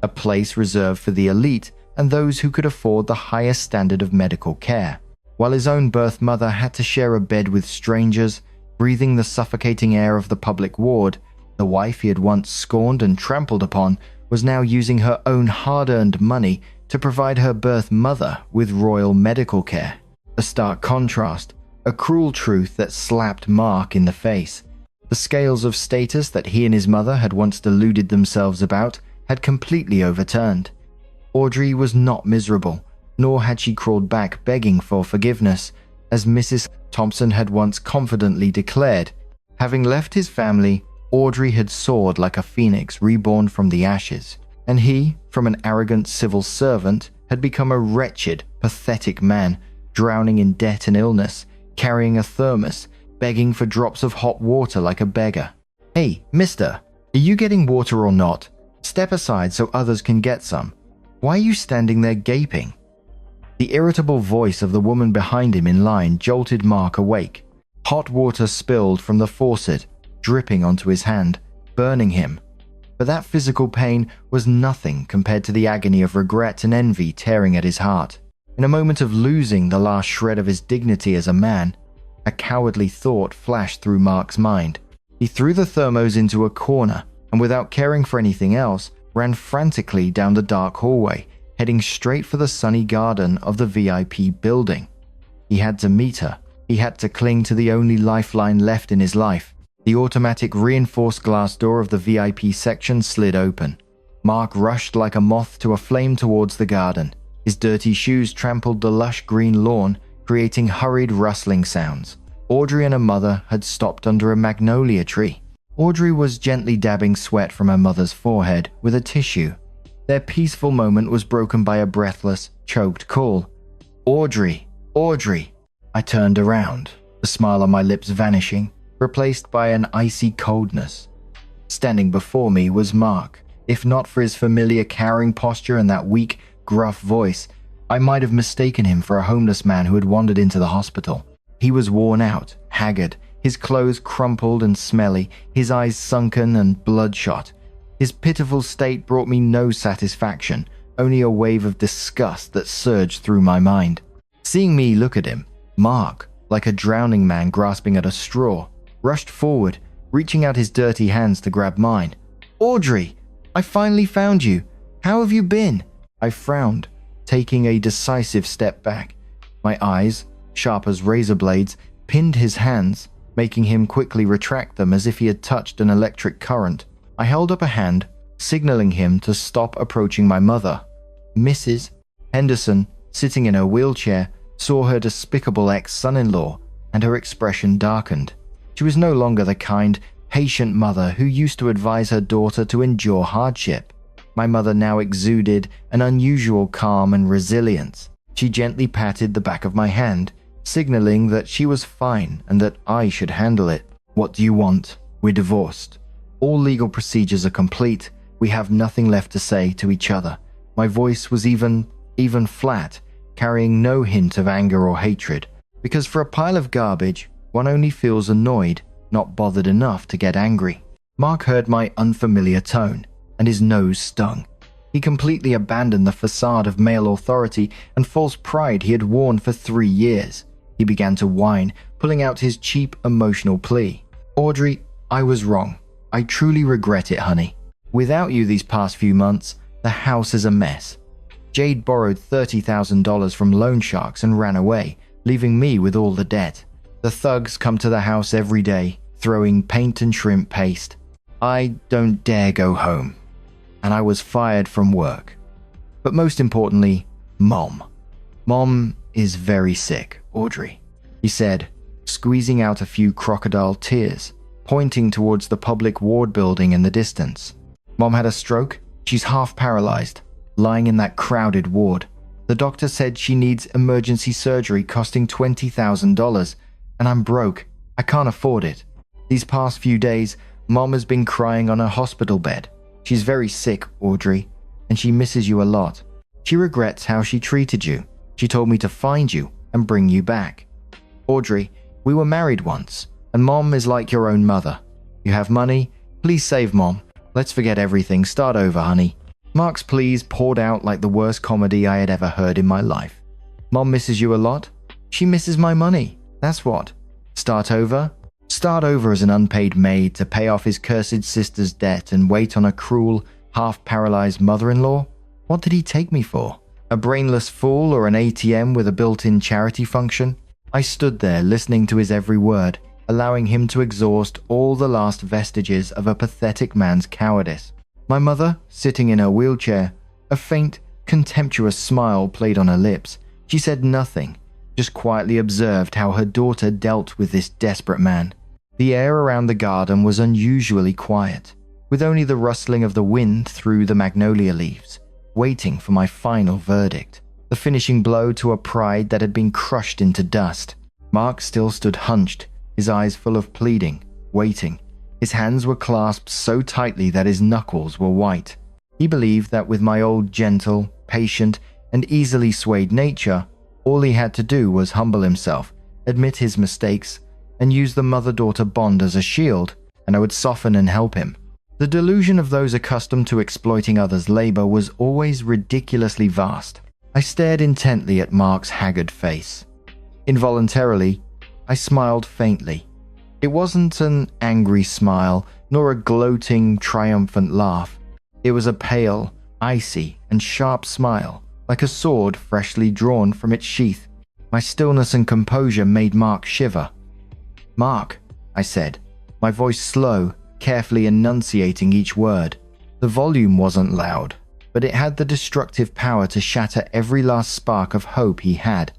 a place reserved for the elite and those who could afford the highest standard of medical care. While his own birth mother had to share a bed with strangers, breathing the suffocating air of the public ward, the wife he had once scorned and trampled upon was now using her own hard-earned money to provide her birth mother with royal medical care. A stark contrast, a cruel truth that slapped Mark in the face. The scales of status that he and his mother had once deluded themselves about had completely overturned. Audrey was not miserable, nor had she crawled back begging for forgiveness, as Mrs. Thompson had once confidently declared. Having left his family, Audrey had soared like a phoenix reborn from the ashes, and he, from an arrogant civil servant, had become a wretched, pathetic man, drowning in debt and illness, carrying a thermos, begging for drops of hot water like a beggar. "Hey, mister, are you getting water or not? Step aside so others can get some. Why are you standing there gaping?" The irritable voice of the woman behind him in line jolted Mark awake. Hot water spilled from the faucet, dripping onto his hand, burning him. But that physical pain was nothing compared to the agony of regret and envy tearing at his heart. In a moment of losing the last shred of his dignity as a man, a cowardly thought flashed through Mark's mind. He threw the thermos into a corner and, without caring for anything else, ran frantically down the dark hallway, heading straight for the sunny garden of the VIP building. He had to meet her. He had to cling to the only lifeline left in his life. The automatic reinforced glass door of the VIP section slid open. Mark rushed like a moth to a flame towards the garden. His dirty shoes trampled the lush green lawn, creating hurried rustling sounds. Audrey and her mother had stopped under a magnolia tree. Audrey was gently dabbing sweat from her mother's forehead with a tissue. Their peaceful moment was broken by a breathless, choked call. "Audrey! Audrey!" I turned around, the smile on my lips vanishing, replaced by an icy coldness. Standing before me was Mark. If not for his familiar cowering posture and that weak, gruff voice, I might have mistaken him for a homeless man who had wandered into the hospital. He was worn out, haggard, his clothes crumpled and smelly, his eyes sunken and bloodshot. His pitiful state brought me no satisfaction, only a wave of disgust that surged through my mind. Seeing me look at him, Mark, like a drowning man grasping at a straw, rushed forward, reaching out his dirty hands to grab mine. "Audrey, I finally found you. How have you been?" I frowned, taking a decisive step back. My eyes, sharp as razor blades, pinned his hands, making him quickly retract them as if he had touched an electric current. I held up a hand, signaling him to stop approaching my mother. Mrs. Henderson, sitting in her wheelchair, saw her despicable ex-son-in-law, and her expression darkened. She was no longer the kind, patient mother who used to advise her daughter to endure hardship. My mother now exuded an unusual calm and resilience. She gently patted the back of my hand, signaling that she was fine and that I should handle it. "What do you want? We're divorced. All legal procedures are complete. We have nothing left to say to each other." My voice was even flat, carrying no hint of anger or hatred, because for a pile of garbage, one only feels annoyed, not bothered enough to get angry. Mark heard my unfamiliar tone, and his nose stung. He completely abandoned the facade of male authority and false pride he had worn for 3 years. He began to whine, pulling out his cheap emotional plea. "Audrey, I was wrong. I truly regret it, honey. Without you these past few months, the house is a mess. Jade borrowed $30,000 from loan sharks and ran away, leaving me with all the debt. The thugs come to the house every day, throwing paint and shrimp paste. I don't dare go home. And I was fired from work. But most importantly, Mom. Mom is very sick, Audrey," he said, squeezing out a few crocodile tears, pointing towards the public ward building in the distance. "Mom had a stroke. She's half paralyzed, lying in that crowded ward. The doctor said she needs emergency surgery costing $20,000, and I'm broke. I can't afford it. These past few days, Mom has been crying on her hospital bed. She's very sick, Audrey, and she misses you a lot. She regrets how she treated you. She told me to find you and bring you back. Audrey, we were married once, and Mom is like your own mother. You have money? Please save Mom. Let's forget everything. Start over, honey." Mark's pleas poured out like the worst comedy I had ever heard in my life. "Mom misses you a lot? She misses my money. That's what. Start over? Start over as an unpaid maid to pay off his cursed sister's debt and wait on a cruel, half-paralyzed mother-in-law? What did he take me for? A brainless fool or an ATM with a built-in charity function?" I stood there listening to his every word, allowing him to exhaust all the last vestiges of a pathetic man's cowardice. My mother, sitting in her wheelchair, a faint, contemptuous smile played on her lips. She said nothing, just quietly observed how her daughter dealt with this desperate man. The air around the garden was unusually quiet, with only the rustling of the wind through the magnolia leaves, waiting for my final verdict, the finishing blow to a pride that had been crushed into dust. Mark still stood hunched, his eyes full of pleading, waiting. His hands were clasped so tightly that his knuckles were white. He believed that with my old gentle, patient, and easily swayed nature, all he had to do was humble himself, admit his mistakes, and use the mother-daughter bond as a shield, and I would soften and help him. The delusion of those accustomed to exploiting others' labor was always ridiculously vast. I stared intently at Mark's haggard face. Involuntarily, I smiled faintly. It wasn't an angry smile, nor a gloating, triumphant laugh. It was a pale, icy, and sharp smile, like a sword freshly drawn from its sheath. My stillness and composure made Mark shiver. "Mark," I said, my voice slow, carefully enunciating each word. The volume wasn't loud, but it had the destructive power to shatter every last spark of hope he had.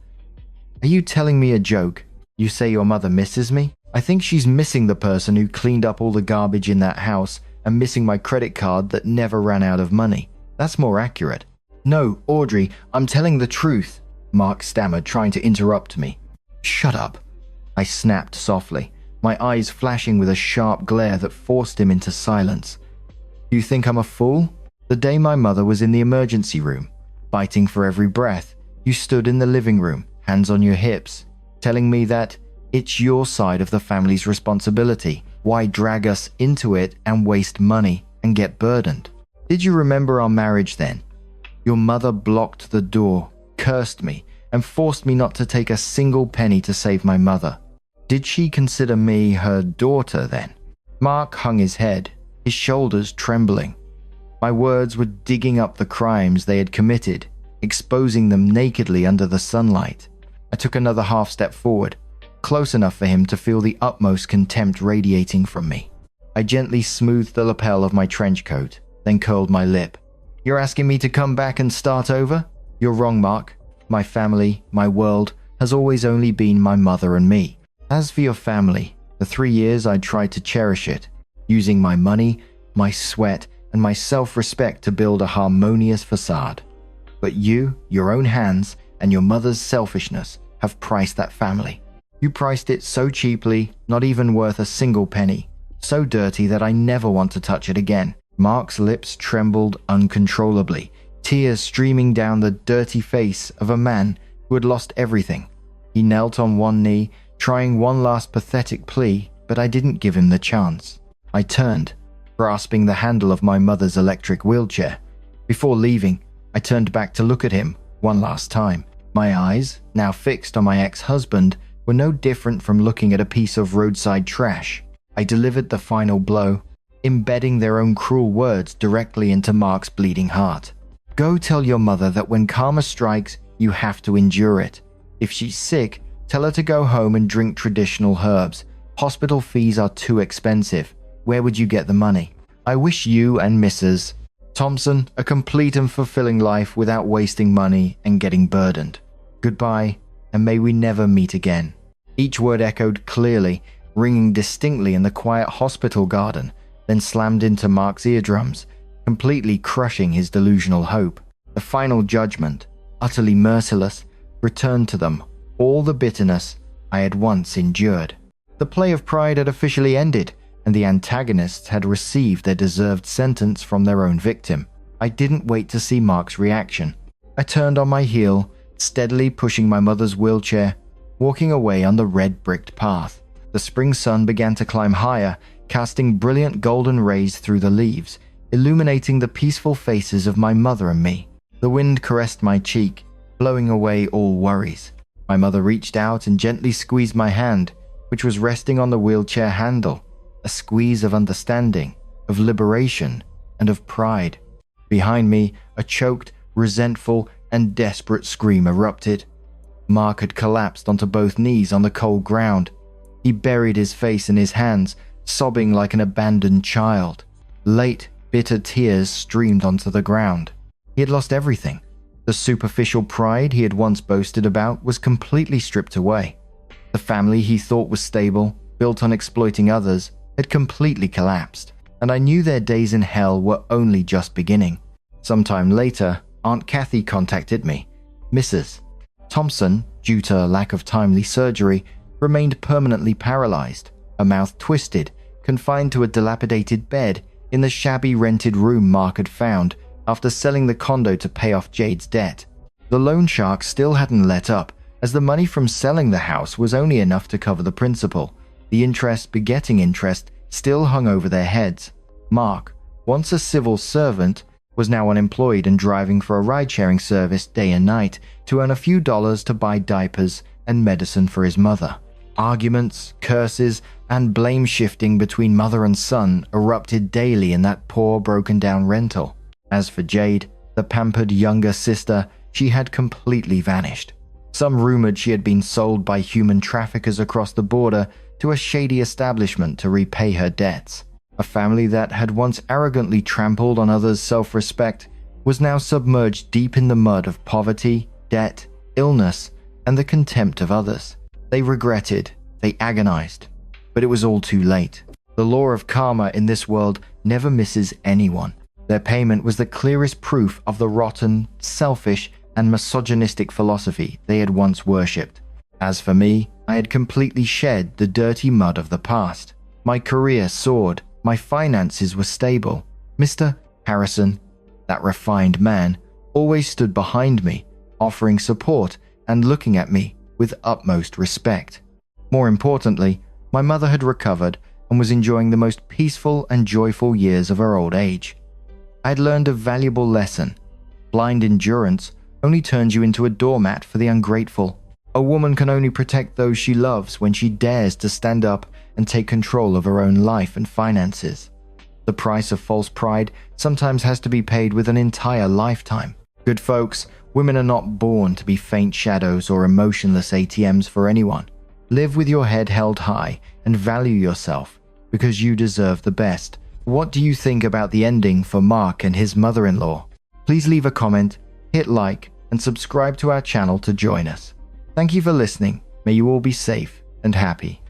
"Are you telling me a joke? You say your mother misses me? I think she's missing the person who cleaned up all the garbage in that house and missing my credit card that never ran out of money. That's more accurate." "No, Audrey, I'm telling the truth," Mark stammered, trying to interrupt me. "Shut up," I snapped softly, my eyes flashing with a sharp glare that forced him into silence. "You think I'm a fool? The day my mother was in the emergency room, fighting for every breath, you stood in the living room, hands on your hips, telling me that it's your side of the family's responsibility. Why drag us into it and waste money? and get burdened. Did you remember our marriage then? Your mother blocked the door, cursed me, and forced me not to take a single penny to save my mother. Did she consider me her daughter then? Mark hung his head, his shoulders trembling. My words were digging up the crimes they had committed, exposing them nakedly under the sunlight. I took another half step forward, close enough for him to feel the utmost contempt radiating from me. I gently smoothed the lapel of my trench coat, then curled my lip. You're asking me to come back and start over? You're wrong, Mark. My family, my world, has always only been my mother and me. As for your family, the 3 years I tried to cherish it, using my money, my sweat, and my self-respect to build a harmonious facade. But you, your own hands, and your mother's selfishness have priced that family. You priced it so cheaply, not even worth a single penny, so dirty that I never want to touch it again. Mark's lips trembled uncontrollably, tears streaming down the dirty face of a man who had lost everything. He knelt on one knee, trying one last pathetic plea, but I didn't give him the chance. I turned, grasping the handle of my mother's electric wheelchair. Before leaving, I turned back to look at him one last time. My eyes, now fixed on my ex-husband, were no different from looking at a piece of roadside trash. I delivered the final blow, embedding their own cruel words directly into Mark's bleeding heart. Go tell your mother that when karma strikes, you have to endure it. If she's sick, tell her to go home and drink traditional herbs. Hospital fees are too expensive. Where would you get the money? I wish you and Mrs. Thompson a complete and fulfilling life without wasting money and getting burdened. Goodbye, and may we never meet again. Each word echoed clearly, ringing distinctly in the quiet hospital garden, then slammed into Mark's eardrums, completely crushing his delusional hope. The final judgment, utterly merciless, returned to them all the bitterness I had once endured. The play of pride had officially ended, and the antagonists had received their deserved sentence from their own victim. I didn't wait to see Mark's reaction. I turned on my heel, steadily pushing my mother's wheelchair, walking away on the red-bricked path. The spring sun began to climb higher, casting brilliant golden rays through the leaves, illuminating the peaceful faces of my mother and me. The wind caressed my cheek, blowing away all worries. My mother reached out and gently squeezed my hand, which was resting on the wheelchair handle. A squeeze of understanding, of liberation, and of pride. Behind me, a choked, resentful, and desperate scream erupted. Mark had collapsed onto both knees on the cold ground. He buried his face in his hands, sobbing like an abandoned child. Late, bitter tears streamed onto the ground. He had lost everything. The superficial pride he had once boasted about was completely stripped away. The family he thought was stable, built on exploiting others, had completely collapsed, and I knew their days in hell were only just beginning. Sometime later, Aunt Kathy contacted me. Mrs. Thompson, due to a lack of timely surgery, remained permanently paralyzed, her mouth twisted, confined to a dilapidated bed in the shabby rented room Mark had found after selling the condo to pay off Jade's debt. The loan shark still hadn't let up, as the money from selling the house was only enough to cover the principal. The interest begetting interest still hung over their heads. Mark, once a civil servant, was now unemployed and driving for a ride-sharing service day and night to earn a few dollars to buy diapers and medicine for his mother. Arguments, curses, and blame shifting between mother and son erupted daily in that poor, broken-down rental. As for Jade, the pampered younger sister, she had completely vanished. Some rumored she had been sold by human traffickers across the border to a shady establishment to repay her debts. A family that had once arrogantly trampled on others' self-respect was now submerged deep in the mud of poverty, debt, illness, and the contempt of others. They regretted, they agonized, but it was all too late. The law of karma in this world never misses anyone. Their payment was the clearest proof of the rotten, selfish, and misogynistic philosophy they had once worshipped. As for me, I had completely shed the dirty mud of the past. My career soared, my finances were stable. Mr. Harrison, that refined man, always stood behind me, offering support and looking at me with utmost respect. More importantly, my mother had recovered, and was enjoying the most peaceful and joyful years of her old age. I had learned a valuable lesson. Blind endurance only turns you into a doormat for the ungrateful. A woman can only protect those she loves when she dares to stand up and take control of her own life and finances. The price of false pride sometimes has to be paid with an entire lifetime. Good folks, women are not born to be faint shadows or emotionless ATMs for anyone. Live with your head held high and value yourself, because you deserve the best. What do you think about the ending for Mark and his mother-in-law? Please leave a comment, hit like, and subscribe to our channel to join us. Thank you for listening. May you all be safe and happy.